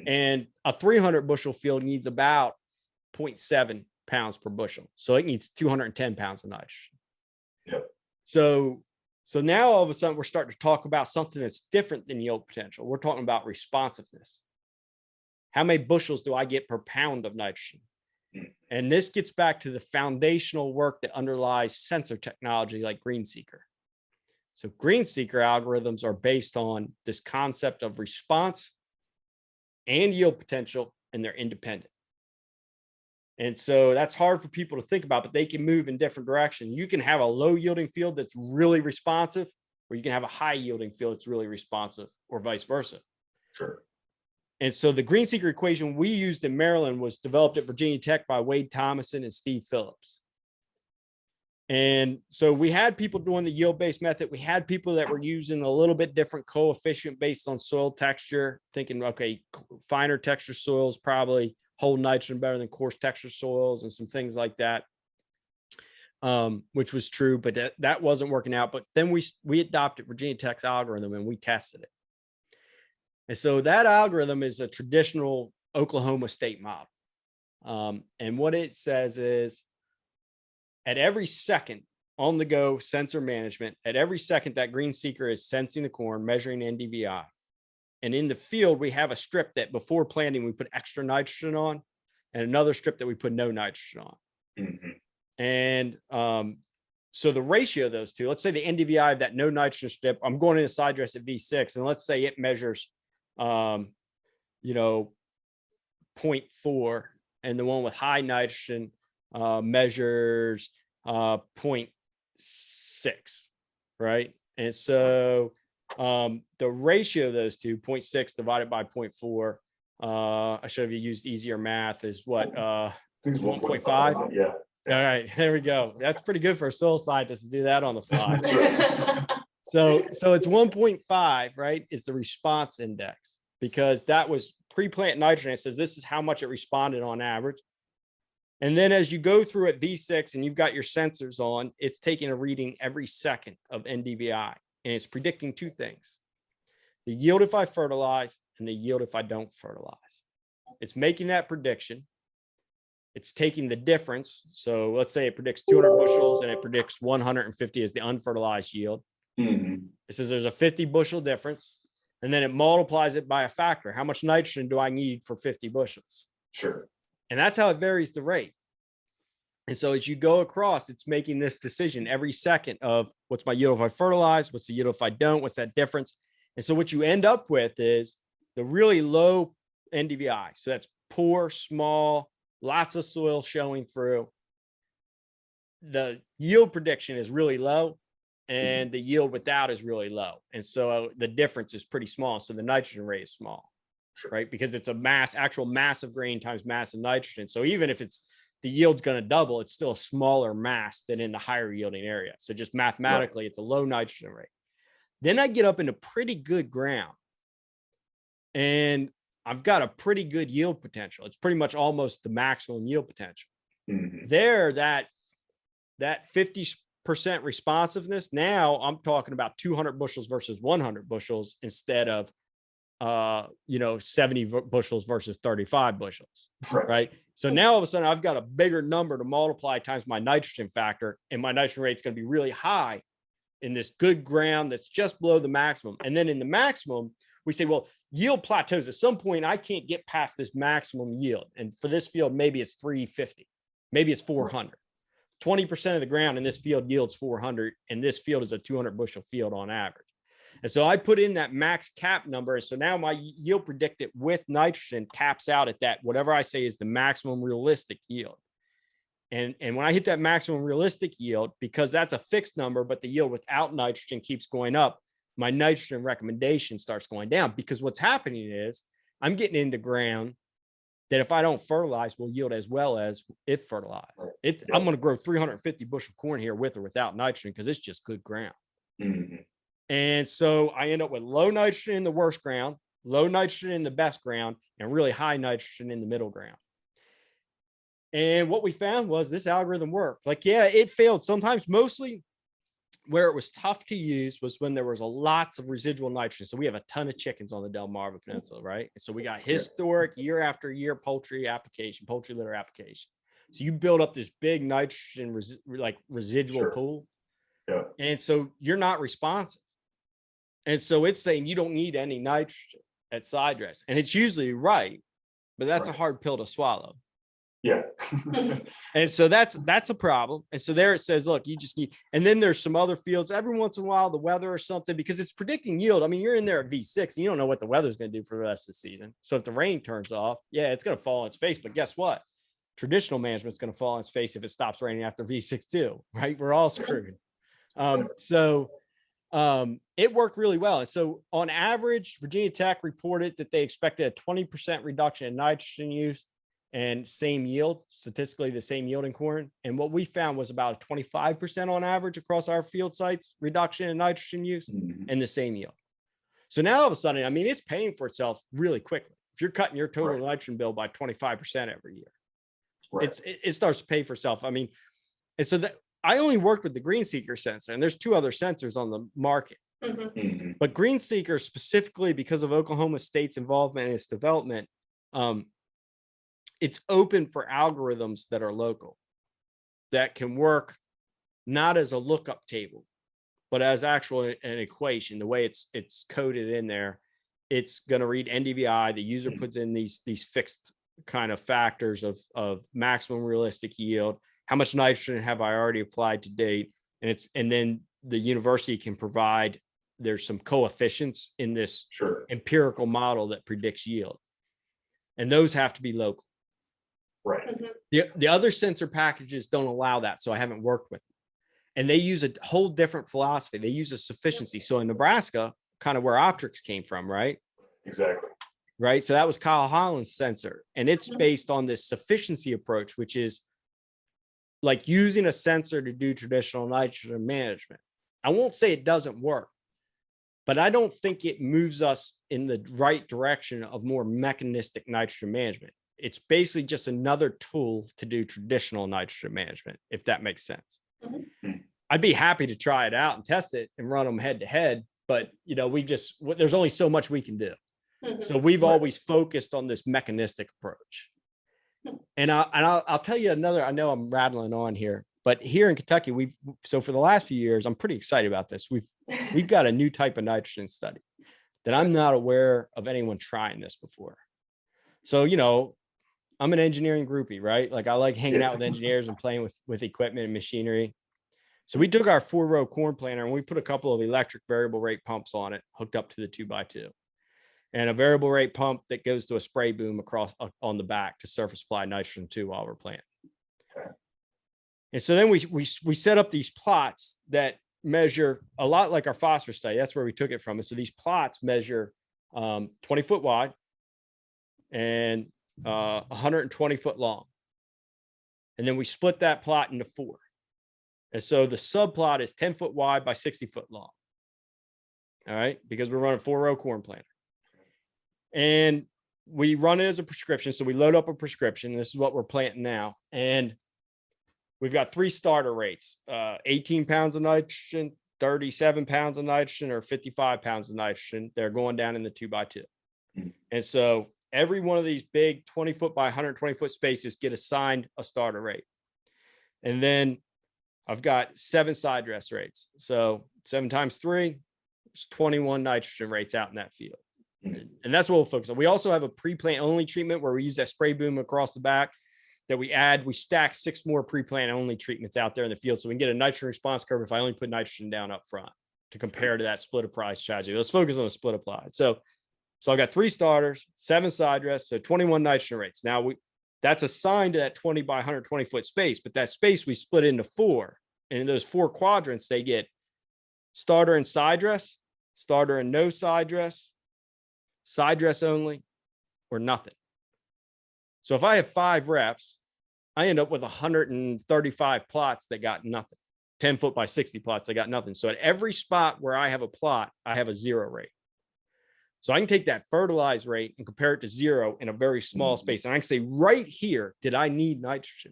And a 300 bushel field needs about 0.7 pounds per bushel. So it needs 210 pounds of nitrogen. Yep. So now all of a sudden we're starting to talk about something that's different than yield potential. We're talking about responsiveness. How many bushels do I get per pound of nitrogen? And this gets back to the foundational work that underlies sensor technology like GreenSeeker. So GreenSeeker algorithms are based on this concept of response and yield potential, and they're independent. And so that's hard for people to think about, but they can move in different directions. You can have a low yielding field that's really responsive, or you can have a high yielding field that's really responsive, or vice versa. Sure. And so the green seeker equation we used in Maryland was developed at Virginia Tech by Wade Thomason and Steve Phillips. And so we had people doing the yield-based method. We had people that were using a little bit different coefficient based on soil texture, thinking, okay, finer texture soils probably hold nitrogen better than coarse texture soils and some things like that, which was true, but that wasn't working out. But then we adopted Virginia Tech's algorithm and we tested it. And so that algorithm is a traditional Oklahoma state model. And what it says is at every second on the go sensor management, at every second that green seeker is sensing the corn, measuring NDVI. And in the field, we have a strip that before planting, we put extra nitrogen on and another strip that we put no nitrogen on. Mm-hmm. And so the ratio of those two, let's say the NDVI of that no nitrogen strip, I'm going in a side dress at V6, and let's say it measures, 0.4, and the one with high nitrogen measures 0.6, right? And so the ratio of those two, 0.6 divided by 0.4, I should have used easier math, is what, I think it's 1.5? Yeah. All right, there we go. That's pretty good for a soil scientist to do that on the fly. That's right. So it's 1.5, right? Is the response index, because that was pre-plant nitrogen. It says this is how much it responded on average. And then as you go through at V6 and you've got your sensors on, it's taking a reading every second of NDVI, and it's predicting two things: the yield if I fertilize and the yield if I don't fertilize. It's making that prediction. It's taking the difference. So let's say it predicts 200 bushels and it predicts 150 as the unfertilized yield. Mm-hmm. It says there's a 50 bushel difference, and then it multiplies it by a factor. How much nitrogen do I need for 50 bushels? Sure. And that's how it varies the rate. And so as you go across, it's making this decision every second of what's my yield if I fertilize, what's the yield if I don't, what's that difference? And so what you end up with is the really low NDVI. So that's poor, small, lots of soil showing through. The yield prediction is really low, and the yield without is really low. And so the difference is pretty small. So the nitrogen rate is small, Sure. right? Because it's a actual mass of grain times mass of nitrogen. So even if the yield's going to double, it's still a smaller mass than in the higher yielding area. So just mathematically, It's a low nitrogen rate. Then I get up into pretty good ground, and I've got a pretty good yield potential. It's pretty much almost the maximum yield potential. Mm-hmm. There, that 50% responsiveness, now I'm talking about 200 bushels versus 100 bushels instead of 70 bushels versus 35 bushels, right? So now all of a sudden I've got a bigger number to multiply times my nitrogen factor, and my nitrogen rate is going to be really high in this good ground that's just below the maximum. And then in the maximum, we say, well, yield plateaus. At some point, I can't get past this maximum yield. And for this field, maybe it's 350, maybe it's 400. 20% of the ground in this field yields 400, and this field is a 200 bushel field on average. And so I put in that max cap number. So now my yield predicted with nitrogen caps out at that, whatever I say is the maximum realistic yield. And when I hit that maximum realistic yield, because that's a fixed number, but the yield without nitrogen keeps going up, my nitrogen recommendation starts going down, because what's happening is I'm getting into ground that if I don't fertilize will yield as well as if fertilized. I'm going to grow 350 bushel corn here with or without nitrogen, because it's just good ground. Mm-hmm. And so I end up with low nitrogen in the worst ground, low nitrogen in the best ground, and really high nitrogen in the middle ground. And what we found was this algorithm worked. Like, yeah, it failed sometimes. Mostly where it was tough to use was when there was lots of residual nitrogen. So we have a ton of chickens on the Delmarva Peninsula, right? And so we got historic year after year poultry litter application. So you build up this big nitrogen residual pool. Yeah. And so you're not responsive. And so it's saying you don't need any nitrogen at side dress. And it's usually right, but that's a hard pill to swallow. Yeah. And so that's a problem. And so there it says, look, you just need, and then there's some other fields every once in a while, the weather or something, because it's predicting yield. I mean, you're in there at V6 and you don't know what the weather's going to do for the rest of the season. So if the rain turns off, yeah, it's going to fall on its face. But guess what? Traditional management's going to fall on its face if it stops raining after V6 too, right? We're all screwed. it worked really well. And so on average, Virginia Tech reported that they expected a 20% reduction in nitrogen use and same yield, statistically the same yield in corn. And what we found was about a 25% on average across our field sites reduction in nitrogen use and the same yield. So now all of a sudden, I mean, it's paying for itself really quickly. If you're cutting your total nitrogen bill by 25% every year, it starts to pay for itself. I mean, and so that I only worked with the Green Seeker sensor, and there's 2 other sensors on the market. But Green Seeker, specifically because of Oklahoma State's involvement in its development, it's open for algorithms that are local, that can work not as a lookup table, but as actual an equation. The way it's coded in there, it's going to read NDVI. The user puts in these fixed kind of factors of maximum realistic yield. How much nitrogen have I already applied to date? And then the university can provide, there's some coefficients in this empirical model that predicts yield. And those have to be local. The other sensor packages don't allow that. So I haven't worked with them. And they use a whole different philosophy. They use a sufficiency. So in Nebraska, kind of where Optrix came from, right? Exactly. Right. So that was Kyle Holland's sensor. And it's based on this sufficiency approach, which is like using a sensor to do traditional nitrogen management. I won't say it doesn't work, but I don't think it moves us in the right direction of more mechanistic nitrogen management. It's basically just another tool to do traditional nitrogen management, if that makes sense. I'd be happy to try it out and test it and run them head to head, but you know, there's only so much we can do. So we've always focused on this mechanistic approach. And I'll tell you another, I know I'm rattling on here, but here in Kentucky, so for the last few years, I'm pretty excited about this. We've got a new type of nitrogen study that I'm not aware of anyone trying this before. So, you know, I'm an engineering groupie, right? Like I like hanging out with engineers and playing with equipment and machinery. So we took our 4-row corn planter and we put a couple of electric variable rate pumps on it, hooked up to the 2x2. And a variable rate pump that goes to a spray boom across on the back to surface apply nitrogen too while we're planting. And so then we set up these plots that measure a lot like our phosphorus study. That's where we took it from. And so these plots measure 20 foot wide and 120 foot long. And then we split that plot into 4. And so the subplot is 10 foot wide by 60 foot long. All right, because we're running 4-row corn planter. And we run it as a prescription. So we load up a prescription. This is what we're planting now. And we've got 3 starter rates, 18 pounds of nitrogen, 37 pounds of nitrogen, or 55 pounds of nitrogen. They're going down in the 2x2. And so every one of these big 20 foot by 120 foot spaces get assigned a starter rate. And then I've got 7 side dress rates. So 7 times 3 is 21 nitrogen rates out in that field. And that's what we'll focus on. We also have a pre-plant only treatment where we use that spray boom across the back that we stack 6 more pre-plant only treatments out there in the field. So we can get a nitrogen response curve if I only put nitrogen down up front to compare to that split applied strategy. Let's focus on the split applied. So I've got 3 starters, 7 side dress, so 21 nitrogen rates. Now that's assigned to that 20 by 120 foot space, but that space we split into 4. And in those 4 quadrants, they get starter and side dress, starter and no side dress only, or nothing. So if I have 5 reps, I end up with 135 plots that got nothing, 10 foot by 60 plots that got nothing. So at every spot where I have a plot, I have a 0 rate. So I can take that fertilized rate and compare it to 0 in a very small space. And I can say right here, did I need nitrogen?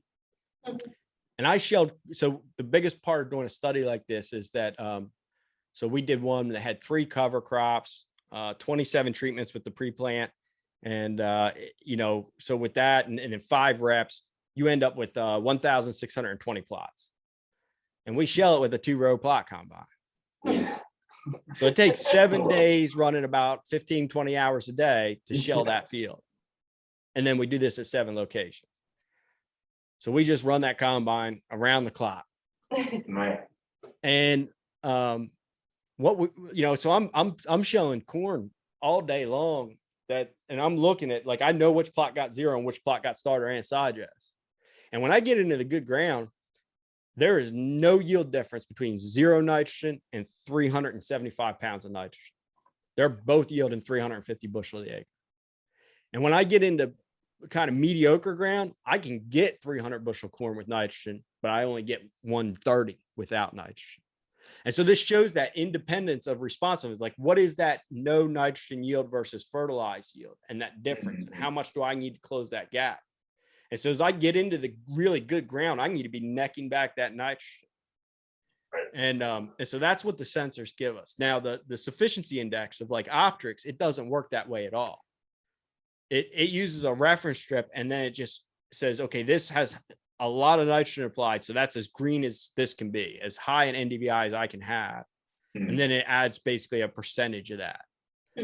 And I shelled, so the biggest part of doing a study like this is that, so we did one that had 3 cover crops, 27 treatments with the pre-plant. And, you know, so with that and then 5 reps, you end up with 1,620 plots. And we shell it with a 2-row plot combine. So it takes 7 days running about 15, 20 hours a day to shell that field. And then we do this at 7 locations. So we just run that combine around the clock. And what we, you know, so I'm shelling corn all day long and I'm looking at, like, I know which plot got 0 and which plot got starter and side dress. And when I get into the good ground, there is no yield difference between 0 nitrogen and 375 pounds of nitrogen. They're both yielding 350 bushel of the acre. And when I get into kind of mediocre ground, I can get 300 bushel corn with nitrogen, but I only get 130 without nitrogen. And so this shows that independence of responsiveness. Like, what is that no nitrogen yield versus fertilized yield, and that difference, and how much do I need to close that gap? And so as I get into the really good ground, I need to be necking back that nitrogen. And so that's what the sensors give us. Now, the sufficiency index of like Optrix, it doesn't work that way at all. It uses a reference strip, and then it just says, okay, this has a lot of nitrogen applied, so that's as green as this can be, as high an NDVI as I can have. And then it adds basically a percentage of that,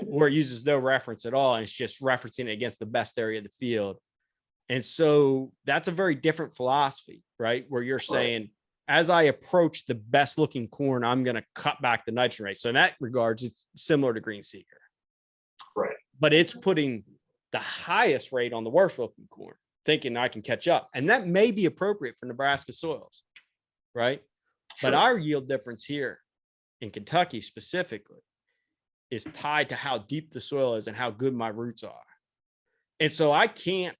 or it uses no reference at all, and it's just referencing it against the best area of the field. And so that's a very different philosophy, right? Where you're saying, as I approach the best looking corn, I'm going to cut back the nitrogen rate. So in that regards, it's similar to Green Seeker. Right. But it's putting the highest rate on the worst looking corn, thinking I can catch up. And that may be appropriate for Nebraska soils, right? Sure. But our yield difference here in Kentucky specifically is tied to how deep the soil is and how good my roots are. And so I can't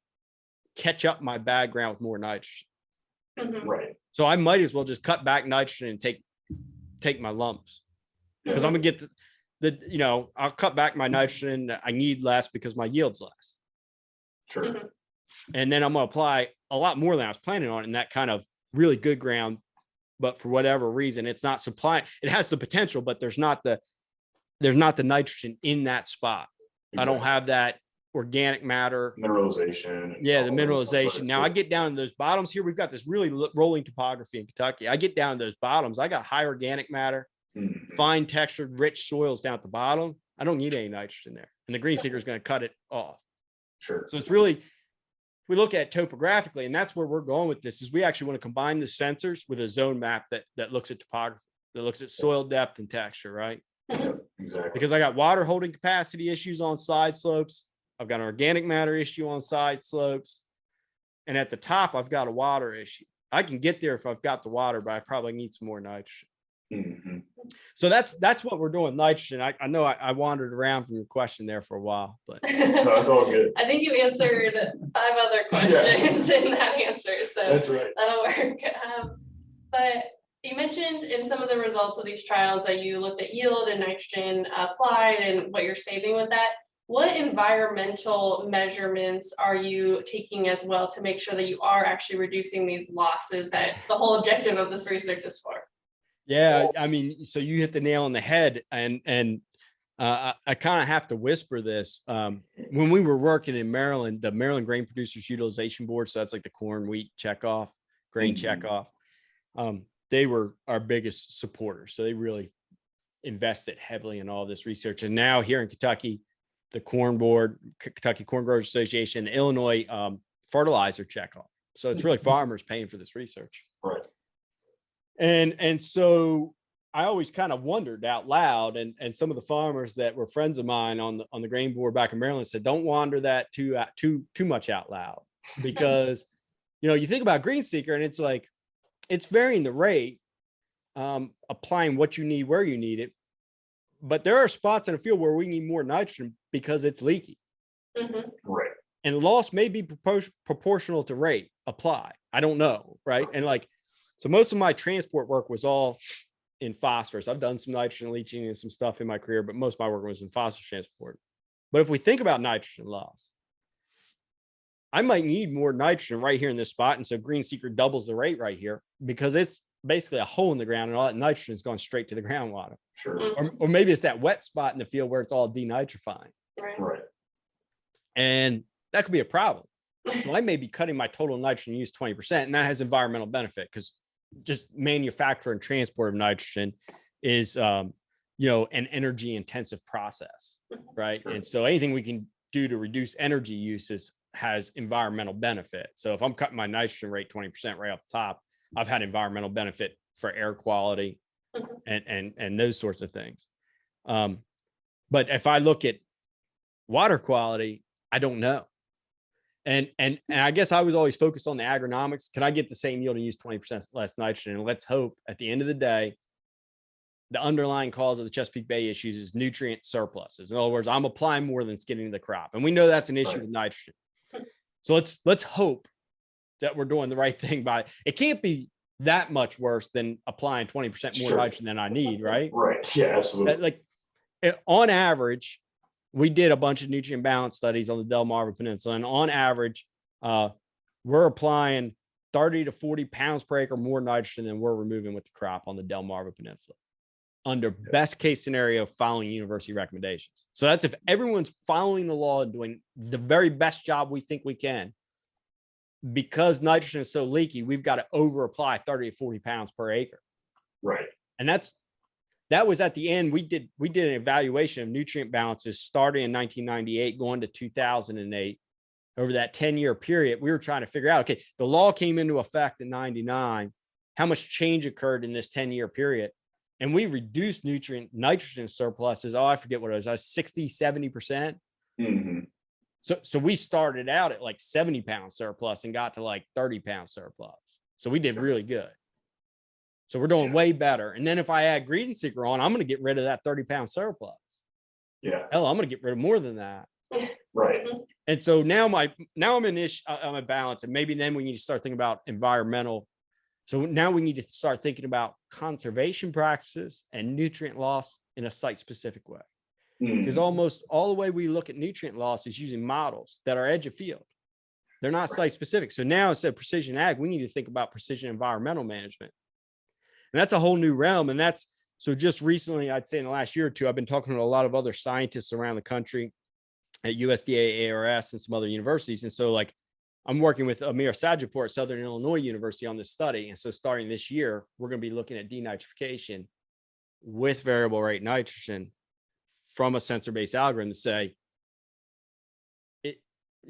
catch up my bad ground with more nitrogen. Right. So I might as well just cut back nitrogen and take my lumps, because I'm gonna get I'll cut back my nitrogen. I need less because my yield's less. Sure. And then I'm gonna apply a lot more than I was planning on in that kind of really good ground. But for whatever reason, it's not supplying. It has the potential, but there's not the nitrogen in that spot. Exactly. I don't have that organic matter. Mineralization. Yeah, the mineralization. Now I get down in those bottoms here. We've got this really rolling topography in Kentucky. I get down in those bottoms. I got high organic matter, fine textured, rich soils down at the bottom. I don't need any nitrogen there. And the Green Seeker is going to cut it off. Sure. So it's really, we look at it topographically, and that's where we're going with this, is we actually want to combine the sensors with a zone map that looks at topography, that looks at soil depth and texture, right? Yep, exactly. Because I got water holding capacity issues on side slopes. I've got an organic matter issue on side slopes. And at the top, I've got a water issue. I can get there if I've got the water, but I probably need some more nitrogen. So that's what we're doing, nitrogen. I know I wandered around from your question there for a while, but No, it's all good. I think you answered 5 other questions in that answer, so That's right. that'll work. But you mentioned in some of the results of these trials that you looked at yield and nitrogen applied and what you're saving with that. What environmental measurements are you taking as well to make sure that you are actually reducing these losses that the whole objective of this research is for? yeah, I mean, so you hit the nail on the head, and I kind of have to whisper this. When we were working in Maryland, the Maryland Grain Producers Utilization Board, so that's like the corn, wheat checkoff, grain checkoff. They were our biggest supporters. So they really invested heavily in all this research. And now here in Kentucky, the Corn Board, Kentucky Corn Growers Association, the Illinois fertilizer checkoff. So it's really farmers paying for this research. Right. And so I always kind of wondered out loud, and some of the farmers that were friends of mine on the grain board back in Maryland said, don't wander that too much out loud, because you think about Green Seeker and it's like, it's varying the rate, applying what you need where you need it. But there are spots in a field where we need more nitrogen because it's leaky. Right. And loss may be proportional to rate apply. I don't know. Right. And so most of my transport work was all in phosphorus. I've done some nitrogen leaching and some stuff in my career, but most of my work was in phosphorus transport. But if we think about nitrogen loss, I might need more nitrogen right here in this spot. And so Green Seeker doubles the rate right here, because it's basically a hole in the ground and all that nitrogen is going straight to the groundwater. Sure. Or maybe it's that wet spot in the field where it's all denitrifying. Right. And that could be a problem. So I may be cutting my total nitrogen use 20%, and that has environmental benefit, because just manufacture and transport of nitrogen is, an energy intensive process. Right. Sure. And so anything we can do to reduce energy uses has environmental benefit. So if I'm cutting my nitrogen rate 20% right off the top, I've had environmental benefit for air quality and those sorts of things. But if I look at water quality, I don't know. And I guess I was always focused on the agronomics. Can I get the same yield and use 20% less nitrogen? And let's hope at the end of the day, the underlying cause of the Chesapeake Bay issues is nutrient surpluses. In other words, I'm applying more than it's getting to the crop. And we know that's an issue with nitrogen. So let's hope that we're doing the right thing by it. It can't be that much worse than applying 20% more nitrogen than I need, right? Right. Yeah, absolutely. On average, we did a bunch of nutrient balance studies on the Delmarva Peninsula, and on average, we're applying 30 to 40 pounds per acre more nitrogen than we're removing with the crop on the Delmarva Peninsula, under best case scenario following university recommendations. So that's if everyone's following the law and doing the very best job we think we can. Because nitrogen is so leaky, we've got to over apply 30 to 40 pounds per acre. Right. And that was at the end. We did an evaluation of nutrient balances starting in 1998, going to 2008. Over that 10-year period, we were trying to figure out, okay, the law came into effect in 99. How much change occurred in this 10-year period? And we reduced nitrogen surpluses. Oh, I forget what it was. 60, 70%. Mm-hmm. So we started out at like 70 pound surplus and got to like 30 pound surplus. So we did really good. So we're doing way better. And then if I add Green Seeker on, I'm going to get rid of that 30 pound surplus. Yeah. Hell, I'm going to get rid of more than that. Right. And so now I'm a balance, and maybe then we need to start thinking about environmental. So now we need to start thinking about conservation practices and nutrient loss in a site specific way. Because almost all the way we look at nutrient loss is using models that are edge of field. They're not site specific. So now instead of precision ag, we need to think about precision environmental management. And that's a whole new realm. And so just recently, I'd say in the last year or two, I've been talking to a lot of other scientists around the country at USDA, ARS, and some other universities. And so I'm working with Amir Sajapur at Southern Illinois University on this study. And so starting this year, we're going to be looking at denitrification with variable rate nitrogen from a sensor-based algorithm to say,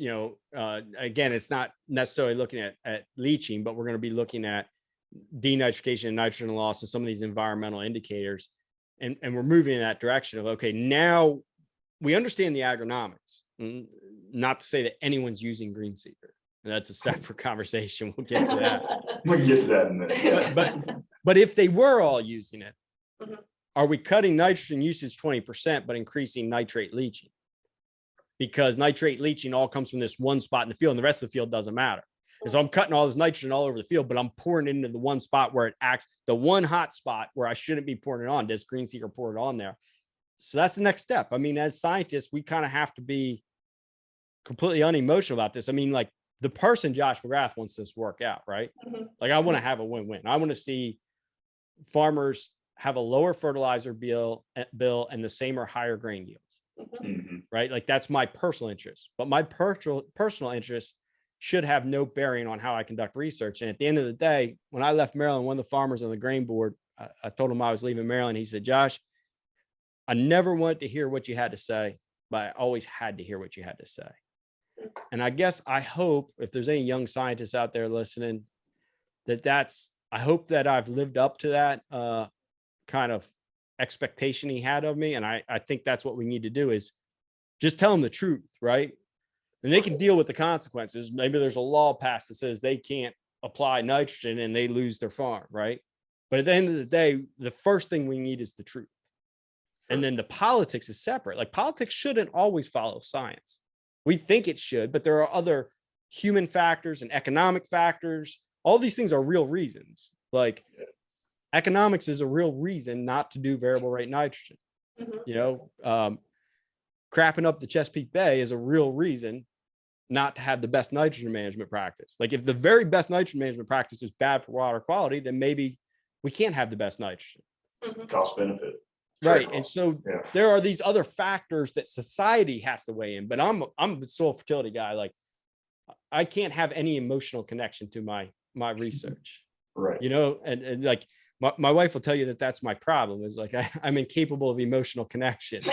again, it's not necessarily looking at leaching, but we're going to be looking at denitrification and nitrogen loss and some of these environmental indicators. And we're moving in that direction of, okay, now we understand the agronomics, not to say that anyone's using Green Seeker. That's a separate conversation. We'll get to that. We can get to that in a minute. But if they were all using it, are we cutting nitrogen usage 20%, but increasing nitrate leaching? Because nitrate leaching all comes from this one spot in the field, and the rest of the field doesn't matter. And so I'm cutting all this nitrogen all over the field, but I'm pouring it into the one spot where it acts, the one hot spot where I shouldn't be pouring it on. Does Green Seeker pour it on there? So that's the next step. I mean, as scientists, we kind of have to be completely unemotional about this. I mean, like the person, Josh McGrath, wants this to work out, right? Like I want to have a win-win. I want to see farmers have a lower fertilizer bill and the same or higher grain yields, right? Like that's my personal interest, but my personal interest should have no bearing on how I conduct research. And at the end of the day, when I left Maryland, one of the farmers on the grain board, I told him I was leaving Maryland. He said, Josh, I never wanted to hear what you had to say, but I always had to hear what you had to say. And I guess I hope if there's any young scientists out there listening, I hope that I've lived up to that kind of expectation he had of me. And I think that's what we need to do is just tell them the truth, right? And they can deal with the consequences. Maybe there's a law passed that says they can't apply nitrogen and they lose their farm, right? But at the end of the day, the first thing we need is the truth. And then the politics is separate. Like politics shouldn't always follow science. We think it should, but there are other human factors and economic factors. All these things are real reasons. Like economics is a real reason not to do variable rate nitrogen. Crapping up the Chesapeake Bay is a real reason not to have the best nitrogen management practice. Like if the very best nitrogen management practice is bad for water quality, then maybe we can't have the best nitrogen. Cost benefit. Right. And so there are these other factors that society has to weigh in, but I'm a soil fertility guy. Like I can't have any emotional connection to my research. Right. And like my wife will tell you that that's my problem is like, I'm incapable of emotional connection.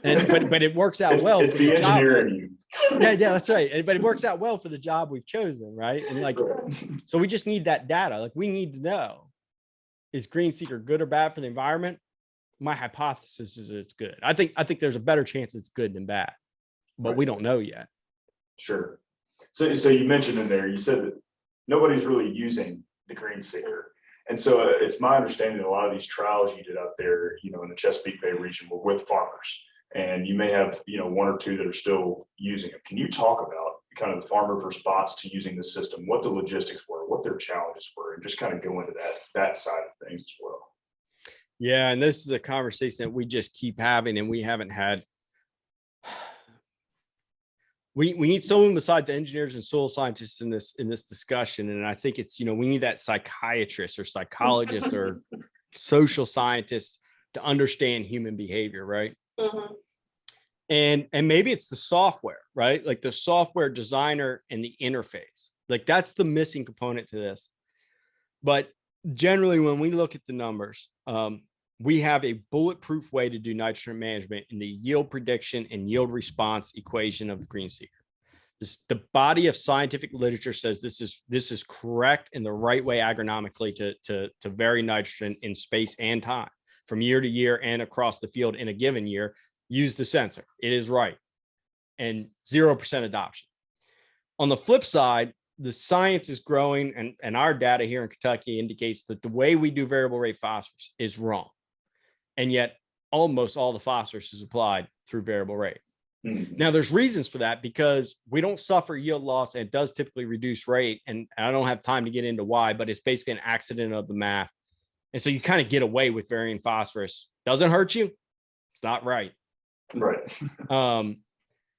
But it works out well. It's the engineer in you. Yeah, that's right. But it works out well for the job we've chosen. Right. And like, so we just need that data. Like we need to know, is Green Seeker good or bad for the environment? My hypothesis is it's good. I think there's a better chance it's good than bad, but we don't know yet. Sure. So you mentioned in there, you said that nobody's really using the green seeker. And so it's my understanding that a lot of these trials you did out there, in the Chesapeake Bay region were with farmers. And you may have, one or two that are still using it. Can you talk about kind of the farmer's response to using the system, what the logistics were, what their challenges were, and just kind of go into that side of things as well? Yeah, and this is a conversation that we just keep having, and we haven't had. We need someone besides engineers and soil scientists in this discussion, and I think it's we need that psychiatrist or psychologist or social scientist to understand human behavior, right? Mhm. And maybe it's the software, right? Like the software designer and the interface, like that's the missing component to this. But generally, when we look at the numbers, we have a bulletproof way to do nitrogen management in the yield prediction and yield response equation of the green seeker. The body of scientific literature says this is correct and the right way agronomically to vary nitrogen in space and time from year to year and across the field in a given year. Use the sensor. It is right. And 0% adoption. On the flip side, the science is growing, and our data here in Kentucky indicates that the way we do variable rate phosphorus is wrong. And yet almost all the phosphorus is applied through variable rate. Mhm. Now, there's reasons for that because we don't suffer yield loss, and it does typically reduce rate. And I don't have time to get into why, but it's basically an accident of the math. And so you kind of get away with varying phosphorus. Doesn't hurt you. It's not right. Right.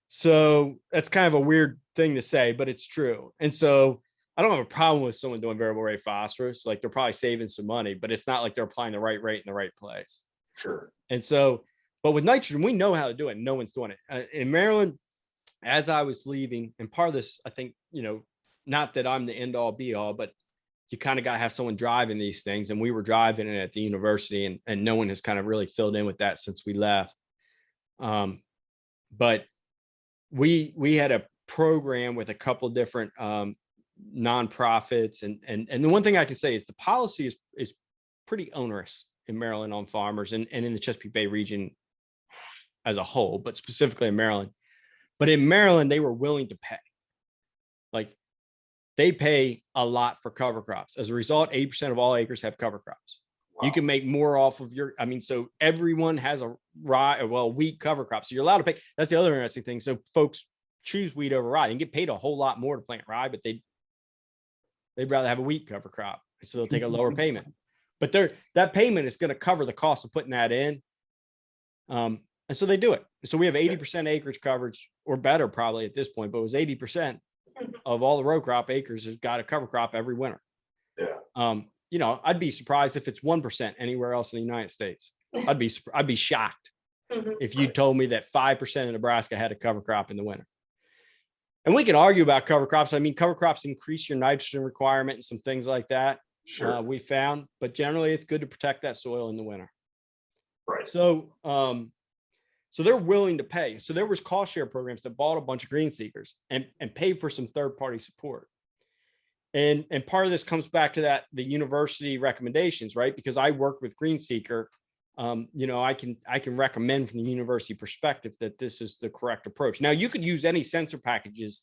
So that's kind of a weird thing to say, but it's true. And so I don't have a problem with someone doing variable rate phosphorus. Like they're probably saving some money, but it's not like they're applying the right rate in the right place. Sure. And so, but with nitrogen, we know how to do it. No one's doing it. In Maryland, as I was leaving, and part of this, I think, not that I'm the end all be all, but you kind of got to have someone driving these things. And we were driving it at the university, and no one has kind of really filled in with that since we left. But we had a program with a couple of different nonprofits, and the one thing I can say is the policy is pretty onerous in Maryland on farmers and in the Chesapeake Bay region as a whole, but specifically in Maryland. But in Maryland, they were willing to pay. Like they pay a lot for cover crops. As a result, 80% of all acres have cover crops. Wow. You can make more off of so everyone has a wheat cover crop. So you're allowed to pay. That's the other interesting thing. So folks choose wheat over rye and get paid a whole lot more to plant rye, but they'd rather have a wheat cover crop. So they'll take a lower payment. But that payment is going to cover the cost of putting that in. And so they do it. So we have 80% acreage coverage, or better probably at this point, but it was 80% of all the row crop acres has got a cover crop every winter. Yeah. I'd be surprised if it's 1% anywhere else in the United States. I'd be shocked if you told me that 5% of Nebraska had a cover crop in the winter. And we can argue about cover crops. I mean, cover crops increase your nitrogen requirement and some things like that. Sure. We found, but generally it's good to protect that soil in the winter. Right. So they're willing to pay. So there was cost share programs that bought a bunch of green seekers and paid for some third-party support. And part of this comes back to the university recommendations, right? Because I work with green seeker, I can recommend from the university perspective that this is the correct approach. Now you could use any sensor packages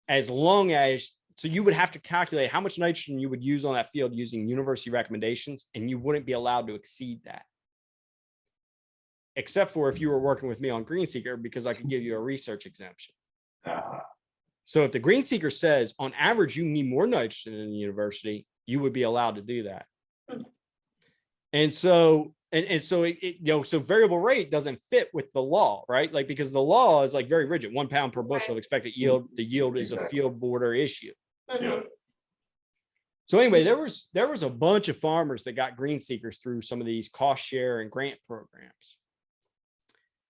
as long as, so you would have to calculate how much nitrogen you would use on that field using university recommendations, and you wouldn't be allowed to exceed that. Except for if you were working with me on green seeker, because I could give you a research exemption. So if the green seeker says on average you need more nitrogen in the university, you would be allowed to do that. And so so variable rate doesn't fit with the law, right? Like, because the law is like very rigid, 1 pound per bushel of expected yield. The yield is a field border issue. Yeah. So anyway, there was a bunch of farmers that got green seekers through some of these cost share and grant programs.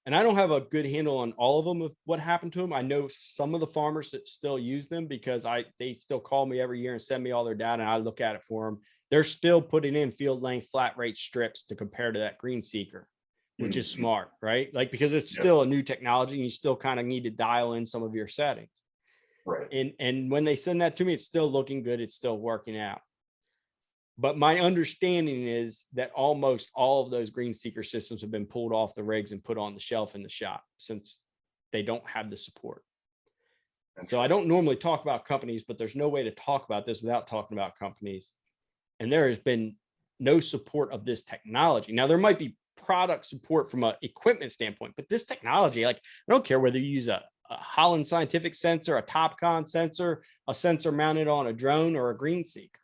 And I don't have a good handle on all of them of what happened to them. I know some of the farmers that still use them because they still call me every year and send me all their data, and I look at it for them. They're still putting in field length flat rate strips to compare to that green seeker, which is smart, right? Like, because it's still a new technology and you still kind of need to dial in some of your settings. Right. And when they send that to me, it's still looking good. It's still working out. But my understanding is that almost all of those green seeker systems have been pulled off the rigs and put on the shelf in the shop since they don't have the support. So I don't normally talk about companies, but there's no way to talk about this without talking about companies. And there has been no support of this technology. Now, there might be product support from an equipment standpoint, but this technology, like, I don't care whether you use a Holland Scientific sensor, a Topcon sensor, a sensor mounted on a drone, or a green seeker.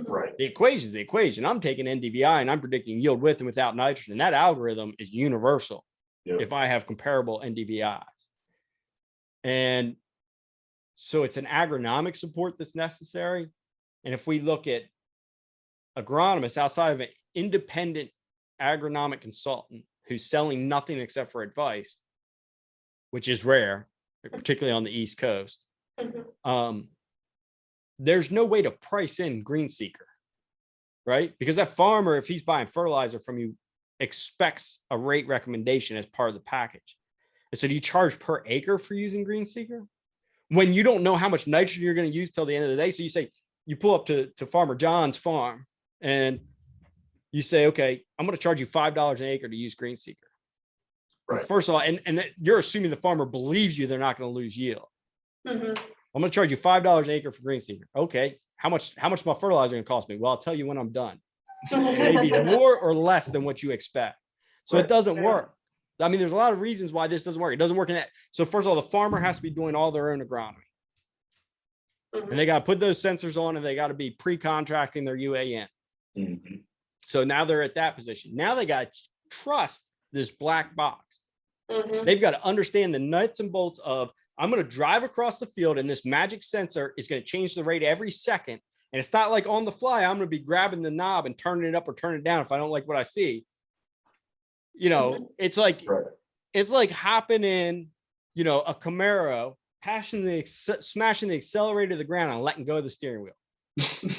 Right. The equation is the equation. I'm taking NDVI and I'm predicting yield with and without nitrogen. That algorithm is universal if I have comparable NDVIs. And so it's an agronomic support that's necessary. And if we look at agronomists outside of an independent agronomic consultant who's selling nothing except for advice, which is rare, particularly on the East Coast, there's no way to price in green seeker, right? Because that farmer, if he's buying fertilizer from you, expects a rate recommendation as part of the package. And so do you charge per acre for using green seeker when you don't know how much nitrogen you're going to use till the end of the day? So you say, you pull up to Farmer John's farm and you say, okay, I'm going to charge you $5 an acre to use green seeker. Right. First of all, and you're assuming the farmer believes you, they're not going to lose yield. I'm going to charge you $5 an acre for green seeker. Okay. How much my fertilizer going to cost me? Well, I'll tell you when I'm done. It may be more or less than what you expect. So it doesn't work. I mean, there's a lot of reasons why this doesn't work. It doesn't work in that. So first of all, the farmer has to be doing all their own agronomy. And they got to put those sensors on, and they got to be pre-contracting their UAN. So now they're at that position. Now they got to trust this black box. They've got to understand the nuts and bolts of, I'm going to drive across the field and this magic sensor is going to change the rate every second. And it's not like on the fly, I'm going to be grabbing the knob and turning it up or turning it down if I don't like what I see. You know, it's like, it's like hopping in, you know, a Camaro, smashing the accelerator to the ground and letting go of the steering wheel.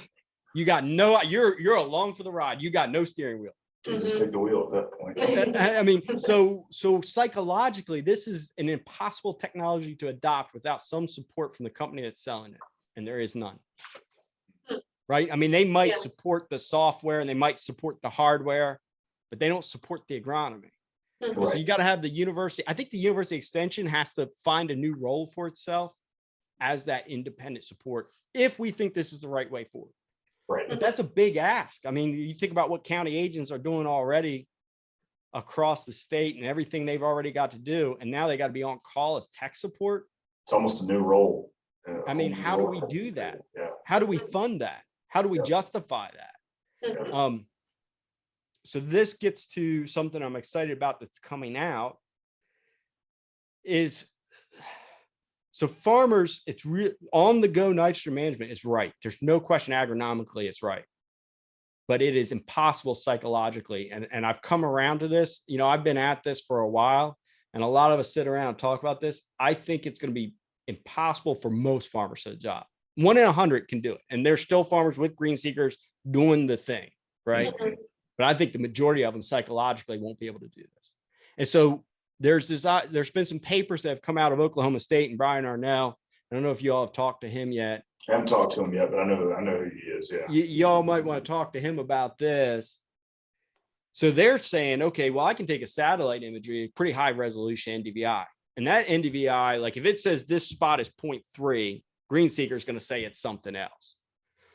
You got no, you're along for the ride. You got no steering wheel. You just take the wheel at that point. I mean, so psychologically, this is an impossible technology to adopt without some support from the company that's selling it. And there is none. Right? I mean, they might support the software and they might support the hardware, but they don't support the agronomy. So you got to have the university. I think the university extension has to find a new role for itself as that independent support if we think this is the right way forward. But that's a big ask. I mean, you think about what county agents are doing already across the state and everything they've already got to do. And now they got to be on call as tech support. It's almost a new role. I mean, how do we do that? How do we fund that? How do we justify that? So this gets to something I'm excited about that's coming out is, so farmers, it's real on the go nitrogen management is right. There's no question agronomically it's right, but it is impossible psychologically. And I've come around to this, you know, I've been at this for a while and a lot of us sit around and talk about this. I think it's going to be impossible for most farmers to job. 1 in 100 can do it. And there's still farmers with green seekers doing the thing, right? But I think the majority of them psychologically won't be able to do this. And so there's been some papers that have come out of Oklahoma State and Brian Arnell. I don't know if you all have talked to him yet. I haven't talked to him yet, but I know who he is. Yeah. Y'all might want to talk to him about this. So they're saying, okay, well, I can take a satellite imagery, pretty high resolution NDVI. And that NDVI, like if it says this spot is 0.3, green seeker is going to say it's something else.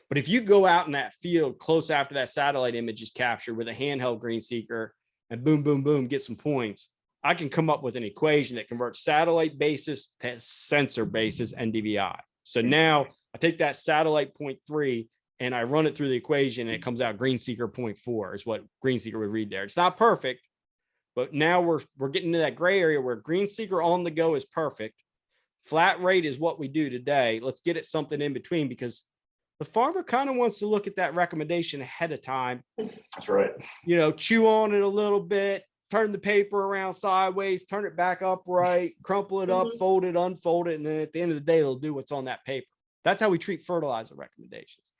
But if you go out in that field close after that satellite image is captured with a handheld green seeker and boom, boom, boom, get some points, I can come up with an equation that converts satellite basis to sensor basis NDVI. So now I take that satellite 0.3 and I run it through the equation and it comes out green seeker 0.4 is what green seeker would read there. It's not perfect, but now we're getting to that gray area where green seeker on the go is perfect. Flat rate is what we do today. Let's get it something in between because the farmer kind of wants to look at that recommendation ahead of time. That's right. You know, chew on it a little bit, turn the paper around sideways, turn it back upright, crumple it up, fold it, unfold it. And then at the end of the day, they'll do what's on that paper. That's how we treat fertilizer recommendations.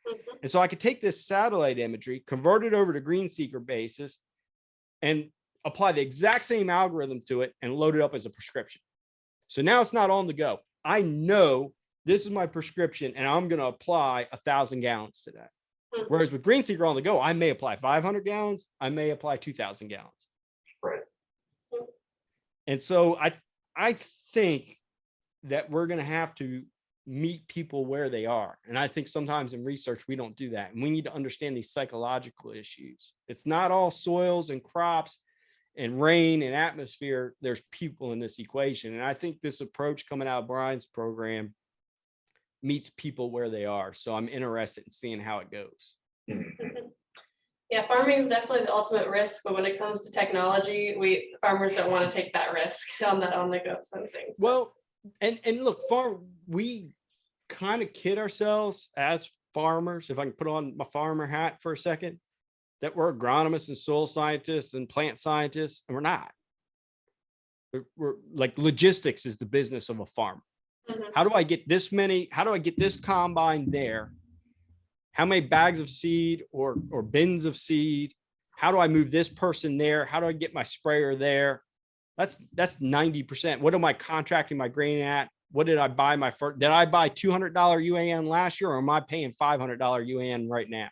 And so I could take this satellite imagery, convert it over to green seeker basis and apply the exact same algorithm to it and load it up as a prescription. So now it's not on the go. I know this is my prescription and I'm going to apply 1,000 gallons today. Whereas with green seeker on the go, I may apply 500 gallons. I may apply 2,000 gallons. Right. And so I think that we're going to have to meet people where they are. And I think sometimes in research, we don't do that. And we need to understand these psychological issues. It's not all soils and crops and rain and atmosphere. There's people in this equation. And I think this approach coming out of Brian's program meets people where they are. So I'm interested in seeing how it goes. Yeah, farming is definitely the ultimate risk, but when it comes to technology, farmers don't want to take that risk on the go sensing. So. Well, and look, we kind of kid ourselves as farmers, if I can put on my farmer hat for a second, that we're agronomists and soil scientists and plant scientists, and we're not. We're like, logistics is the business of a farmer. How do I get this many? How do I get this combine there? How many bags of seed or bins of seed? How do I move this person there? How do I get my sprayer there? That's 90%. What am I contracting my grain at? What did I buy my first? Did I buy $200 UAN last year, or am I paying $500 UAN right now?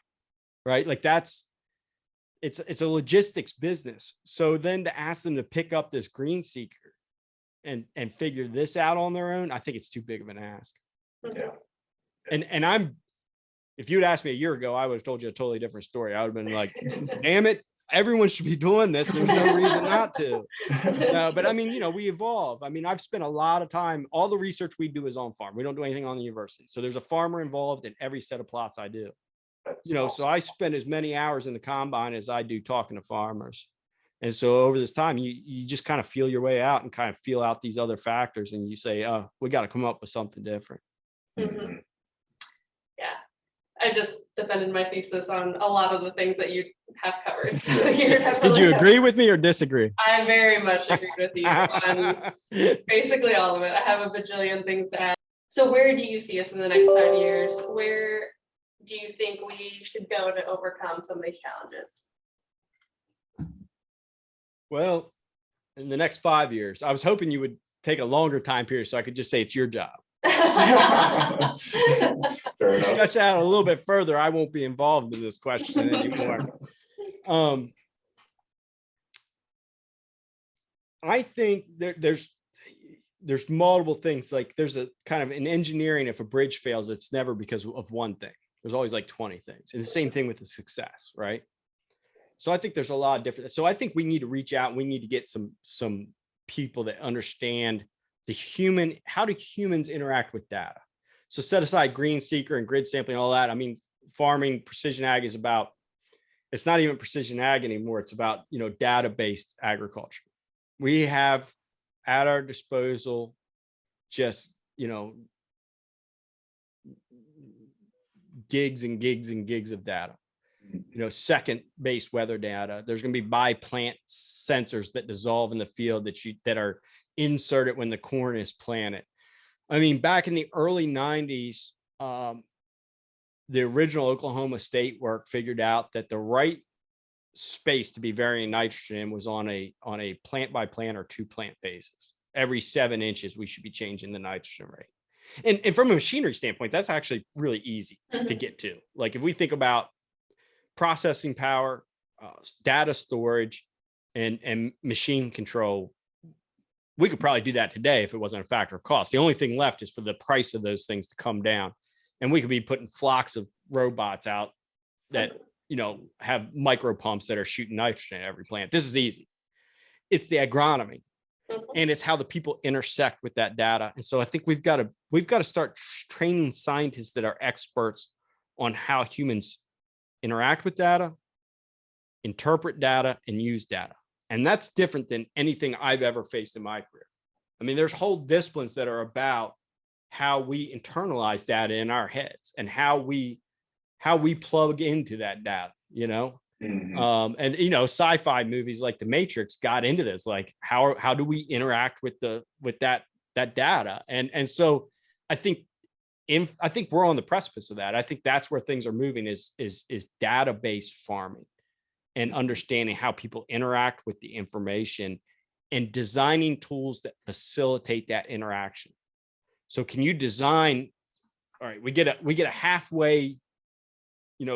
Right? Like it's a logistics business. So then to ask them to pick up this green seeker and figure this out on their own, I think it's too big of an ask. Yeah. And if you'd asked me a year ago, I would have told you a totally different story. I would have been like, damn it, everyone should be doing this. There's no reason not to. No, but I mean, we evolve. I mean, I've spent a lot of time, all the research we do is on farm. We don't do anything on the university. So there's a farmer involved in every set of plots I do. That's So awesome. I spend as many hours in the combine as I do talking to farmers. And so over this time, you just kind of feel your way out and kind of feel out these other factors. And you say, oh, we got to come up with something different. Yeah, I just defended my thesis on a lot of the things that you have covered. So you're Did you agree with me or disagree? I very much agree with you on basically all of it. I have a bajillion things to add. So where do you see us in the next 5 years? Where do you think we should go to overcome some of these challenges? Well, in the next 5 years, I was hoping you would take a longer time period so I could just say it's your job. Fair enough. Stretch out a little bit further, I won't be involved in this question anymore. I think there's multiple things. Like there's a kind of an engineering, if a bridge fails, it's never because of one thing. There's always like 20 things. And the same thing with the success, right? So I think there's a lot of different. So I think we need to reach out and we need to get some people that understand how do humans interact with data. So set aside green seeker and grid sampling, all that. I mean, farming, precision ag is about, it's not even precision ag anymore. It's about, data-based agriculture. We have at our disposal just, gigs and gigs and gigs of data. Second-based weather data. There's going to be by plant sensors that dissolve in the field that are inserted when the corn is planted. I mean, back in the early 90s, the original Oklahoma State work figured out that the right space to be varying nitrogen was on a plant by plant or 2-plant basis. Every 7 inches, we should be changing the nitrogen rate. And from a machinery standpoint, that's actually really easy to get to. Like if we think about processing power, data storage, and machine control, we could probably do that today if it wasn't a factor of cost. The only thing left is for the price of those things to come down. And we could be putting flocks of robots out that, have micro pumps that are shooting nitrogen at every plant. This is easy. It's the agronomy. And it's how the people intersect with that data. And so I think we've got to start training scientists that are experts on how humans interact with data, interpret data, and use data. And that's different than anything I've ever faced in my career. I mean, there's whole disciplines that are about how we internalize data in our heads and how we plug into that data, and sci-fi movies like The Matrix got into this, like how do we interact with that data? And so I think we're on the precipice of that. I think that's where things are moving is data-based farming and understanding how people interact with the information and designing tools that facilitate that interaction. So can you design, all right, we get a halfway,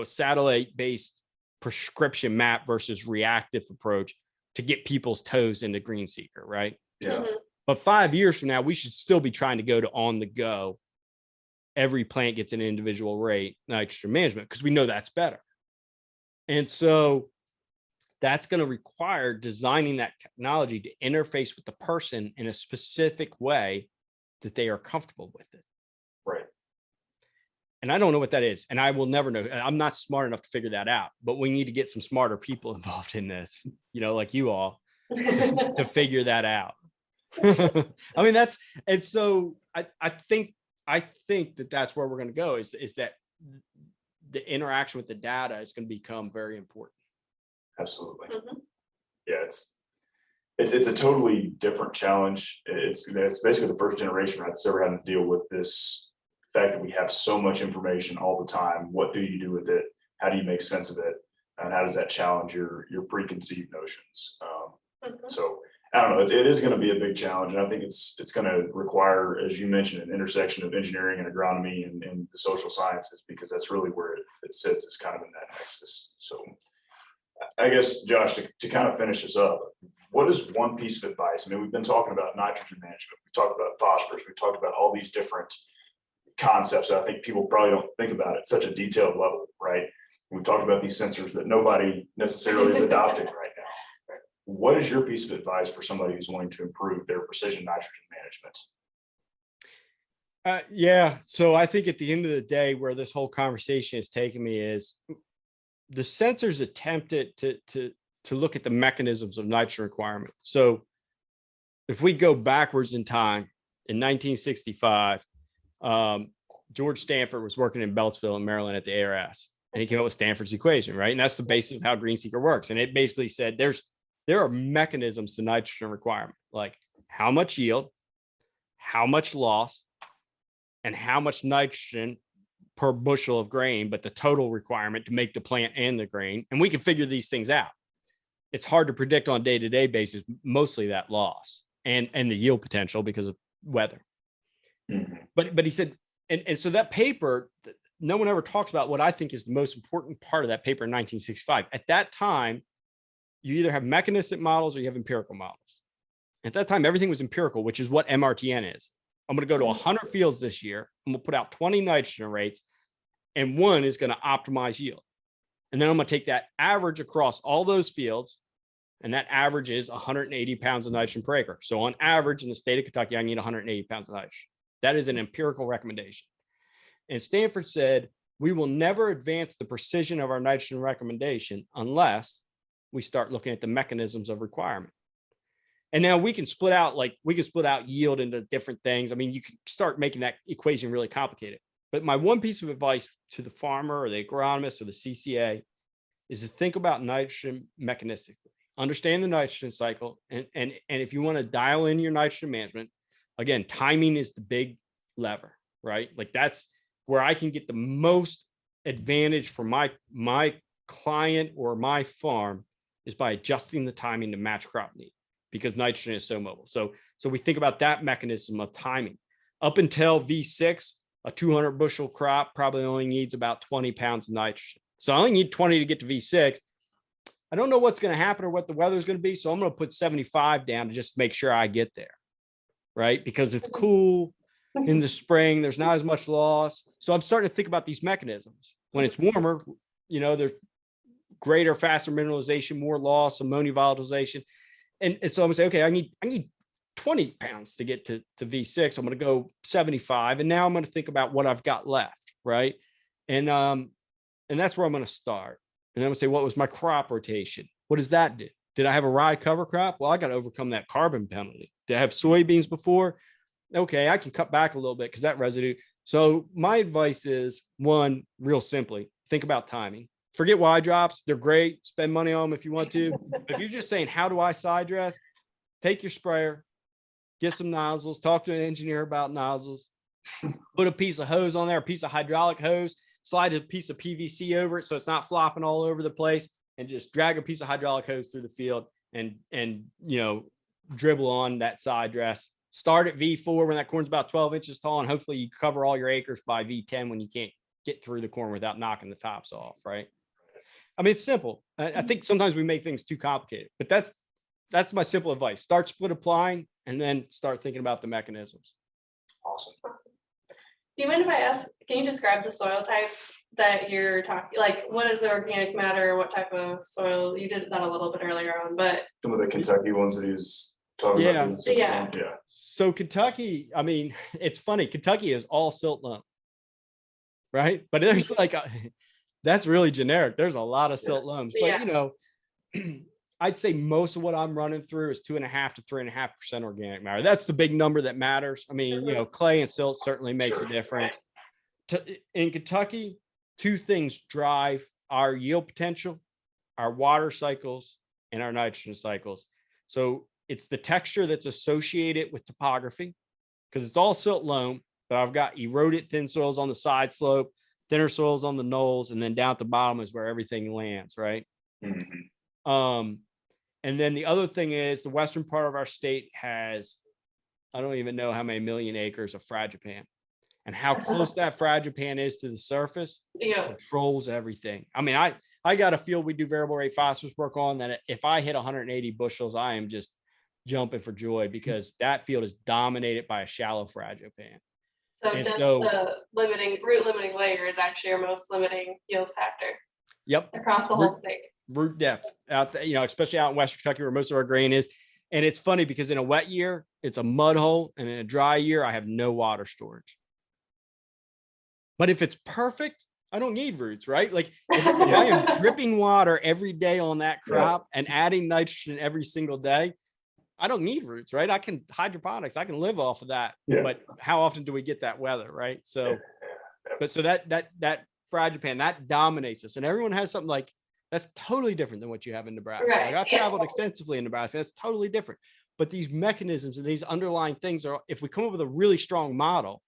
satellite-based prescription map versus reactive approach to get people's toes into green seeker, right? Yeah. But 5 years from now, we should still be trying to go to on the go every plant gets an individual rate nitrogen management because we know that's better. And so that's going to require designing that technology to interface with the person in a specific way that they are comfortable with it. Right. And I don't know what that is. And I will never know. I'm not smart enough to figure that out, but we need to get some smarter people involved in this, like you all, to figure that out. I mean, and so I think that that's where we're going to go is that the interaction with the data is going to become very important. Absolutely. Yeah, it's a totally different challenge. It's basically the first generation, right, that's ever had to deal with this fact that we have so much information all the time. What do you do with it? How do you make sense of it? And how does that challenge your preconceived notions? So I don't know, it is going to be a big challenge. And I think it's going to require, as you mentioned, an intersection of engineering and agronomy and the social sciences, because that's really where it sits, is kind of in that nexus. So I guess, Josh, to kind of finish this up, what is one piece of advice? I mean, we've been talking about nitrogen management. We've talked about phosphorus. We've talked about all these different concepts that I think people probably don't think about at such a detailed level, right? We've talked about these sensors that nobody necessarily is adopting right now. Right? What is your piece of advice for somebody who's wanting to improve their precision nitrogen management? Yeah. So I think at the end of the day, where this whole conversation has taken me is the sensors attempted to look at the mechanisms of nitrogen requirement. So if we go backwards in time, in 1965, George Stanford was working in Beltsville in Maryland at the ARS, and he came up with Stanford's equation, right? And that's the basis of how GreenSeeker works. And it basically said there are mechanisms to nitrogen requirement, like how much yield, how much loss, and how much nitrogen per bushel of grain, but the total requirement to make the plant and the grain. And we can figure these things out. It's hard to predict on a day-to-day basis, mostly that loss and the yield potential because of weather. But he said, and so that paper, no one ever talks about what I think is the most important part of that paper in 1965. At that time, you either have mechanistic models or you have empirical models. At that time, everything was empirical, which is what MRTN is. I'm going to go to 100 fields this year. I'm going to put out 20 nitrogen rates, and one is going to optimize yield. And then I'm going to take that average across all those fields, and that average is 180 pounds of nitrogen per acre. So on average in the state of Kentucky, I need 180 pounds of nitrogen. That is an empirical recommendation. And Stanford said, we will never advance the precision of our nitrogen recommendation unless we start looking at the mechanisms of requirement. And now we can split out yield into different things. I mean, you can start making that equation really complicated. But my one piece of advice to the farmer or the agronomist or the CCA is to think about nitrogen mechanistically. Understand the nitrogen cycle. And if you want to dial in your nitrogen management, again, timing is the big lever, right? Like that's where I can get the most advantage for my client or my farm is by adjusting the timing to match crop need, because nitrogen is so mobile. So we think about that mechanism of timing. Up until V6, a 200 bushel crop probably only needs about 20 pounds of nitrogen. So I only need 20 to get to V6. I don't know what's going to happen or what the weather is going to be. So I'm going to put 75 down to just make sure I get there, right? Because it's cool in the spring. There's not as much loss. So I'm starting to think about these mechanisms. When it's warmer, there's greater, faster mineralization, more loss, ammonia volatilization. And so I'm gonna say, okay, I need 20 pounds to get to V6. I'm going to go 75. And now I'm going to think about what I've got left. Right. And that's where I'm going to start. And I'm going to say, what was my crop rotation? What does that do? Did I have a rye cover crop? Well, I got to overcome that carbon penalty. Did I have soybeans before? Okay, I can cut back a little bit because that residue. So my advice is, one, real simply, think about timing. Forget Y drops. They're great. Spend money on them if you want to. But if you're just saying, how do I side dress? Take your sprayer, get some nozzles, talk to an engineer about nozzles, put a piece of hose on there, a piece of hydraulic hose, slide a piece of PVC over it so it's not flopping all over the place, and just drag a piece of hydraulic hose through the field and dribble on that side dress. Start at V4 when that corn's about 12 inches tall, and hopefully you cover all your acres by V10 when you can't get through the corn without knocking the tops off, right? I mean, it's simple. I think sometimes we make things too complicated, but that's my simple advice. Start split applying and then start thinking about the mechanisms. Awesome. Do you mind if I ask, can you describe the soil type that you're talking, like what is the organic matter, what type of soil? You did that a little bit earlier on, but. Some of the Kentucky ones that he was talking about. Yeah. Yeah. So Kentucky, I mean, it's funny. Kentucky is all silt loam, right? But there's like, that's really generic. There's a lot of silt loams, but Yeah. you know, I'd say most of what I'm running through is 2.5 to 3.5% organic matter. That's the big number that matters. I mean, you know, clay and silt certainly makes a difference. In Kentucky, two things drive our yield potential, our water cycles, and our nitrogen cycles. So it's the texture that's associated with topography, because it's all silt loam, but I've got eroded thin soils on the side slope, thinner soils on the knolls, and then down at the bottom is where everything lands, right? Mm-hmm. And then the other thing is the western part of our state has, I don't even know how many million acres of fragipan, and how close that fragipan is to the surface controls everything. I mean, I got a field we do variable rate phosphorus work on that if I hit 180 bushels, I am just jumping for joy, because that field is dominated by a shallow fragipan. So just the root limiting layer is actually your most limiting yield factor. Yep. Across the whole state. Root depth out there, you know, especially out in Western Kentucky where most of our grain is. And it's funny because in a wet year, it's a mud hole. And in a dry year, I have no water storage. But if it's perfect, I don't need roots, right? Like if I am dripping water every day on that crop and adding nitrogen every single day, I don't need roots, right? I can hydroponics, I can live off of that. Yeah. But how often do we get that weather, right? So, but so that fragipan, that dominates us. And everyone has something like, that's totally different than what you have in Nebraska. Right. Like I've traveled extensively in Nebraska. That's totally different. But these mechanisms and these underlying things are, if we come up with a really strong model,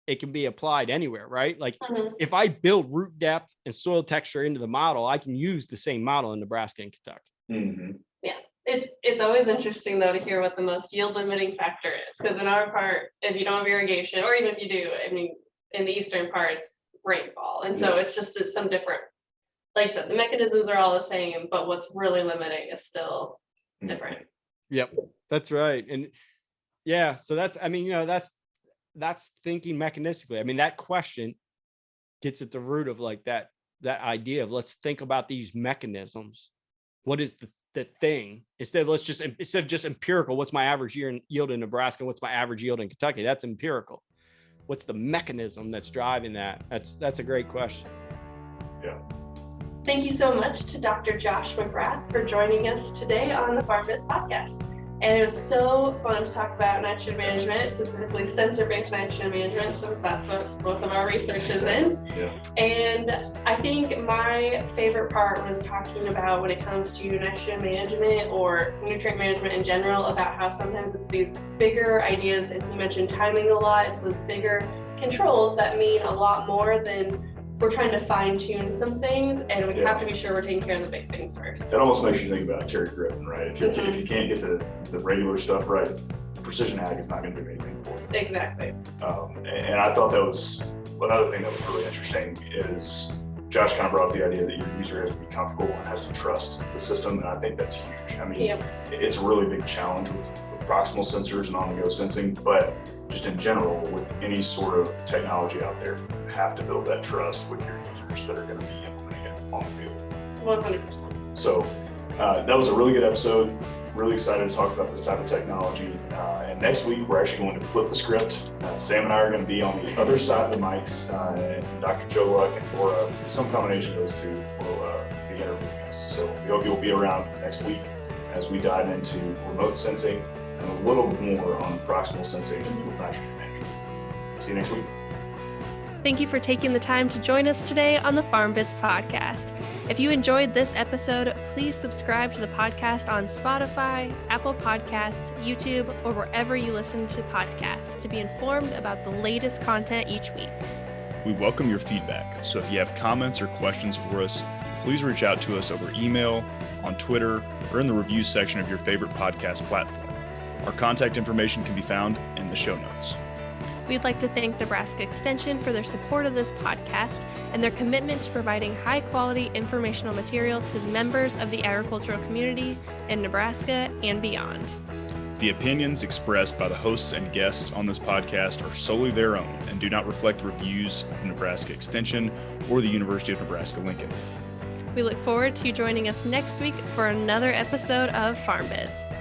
it can be applied anywhere, right? Like if I build root depth and soil texture into the model, I can use the same model in Nebraska and Kentucky. Mm-hmm. Yeah. It's always interesting though to hear what the most yield limiting factor is, because in our part, if you don't have irrigation, or even if you do, I mean, in the eastern part, it's rainfall. And so it's some different, like I said, the mechanisms are all the same, but what's really limiting is still different. Yep, that's right. And yeah, so that's, I mean, you know, that's thinking mechanistically. I mean, that question gets at the root of like that idea of let's think about these mechanisms. What is the thing? Instead of just empirical, what's my average yield in Nebraska? What's my average yield in Kentucky? That's empirical. What's the mechanism that's driving that? That's a great question. Yeah. Thank you so much to Dr. Josh McGrath for joining us today on the FarmBits podcast. And it was so fun to talk about nitrogen management, specifically sensor-based nitrogen management, since that's what both of our research is in. Yeah. And I think my favorite part was talking about when it comes to nitrogen management or nutrient management in general, about how sometimes it's these bigger ideas, and you mentioned timing a lot, it's those bigger controls that mean a lot more than we're trying to fine tune some things, and we have to be sure we're taking care of the big things first. It almost makes you think about Terry Griffin, right? If you can't get the regular stuff right, precision ag is not going to do anything for you. Exactly. And I thought that was another thing that was really interesting is Josh kind of brought up the idea that your user has to be comfortable and has to trust the system, and I think that's huge. I mean, it's a really big challenge with proximal sensors and on-the-go sensing, but just in general, with any sort of technology out there, you have to build that trust with your users that are going to be implementing it on the field. 100%. So that was a really good episode. Really excited to talk about this type of technology. And next week, we're actually going to flip the script. Sam and I are going to be on the other side of the mics, and Dr. Joe Luck and Laura, some combination of those two, will be interviewing us. So we hope you'll be around for next week as we dive into remote sensing and a little more on proximal sensing with nitrogen management. See you next week. Thank you for taking the time to join us today on the FarmBits podcast. If you enjoyed this episode, please subscribe to the podcast on Spotify, Apple Podcasts, YouTube, or wherever you listen to podcasts to be informed about the latest content each week. We welcome your feedback, so if you have comments or questions for us, please reach out to us over email, on Twitter, or in the review section of your favorite podcast platform. Our contact information can be found in the show notes. We'd like to thank Nebraska Extension for their support of this podcast and their commitment to providing high-quality informational material to members of the agricultural community in Nebraska and beyond. The opinions expressed by the hosts and guests on this podcast are solely their own and do not reflect reviews of Nebraska Extension or the University of Nebraska-Lincoln. We look forward to you joining us next week for another episode of FarmBits.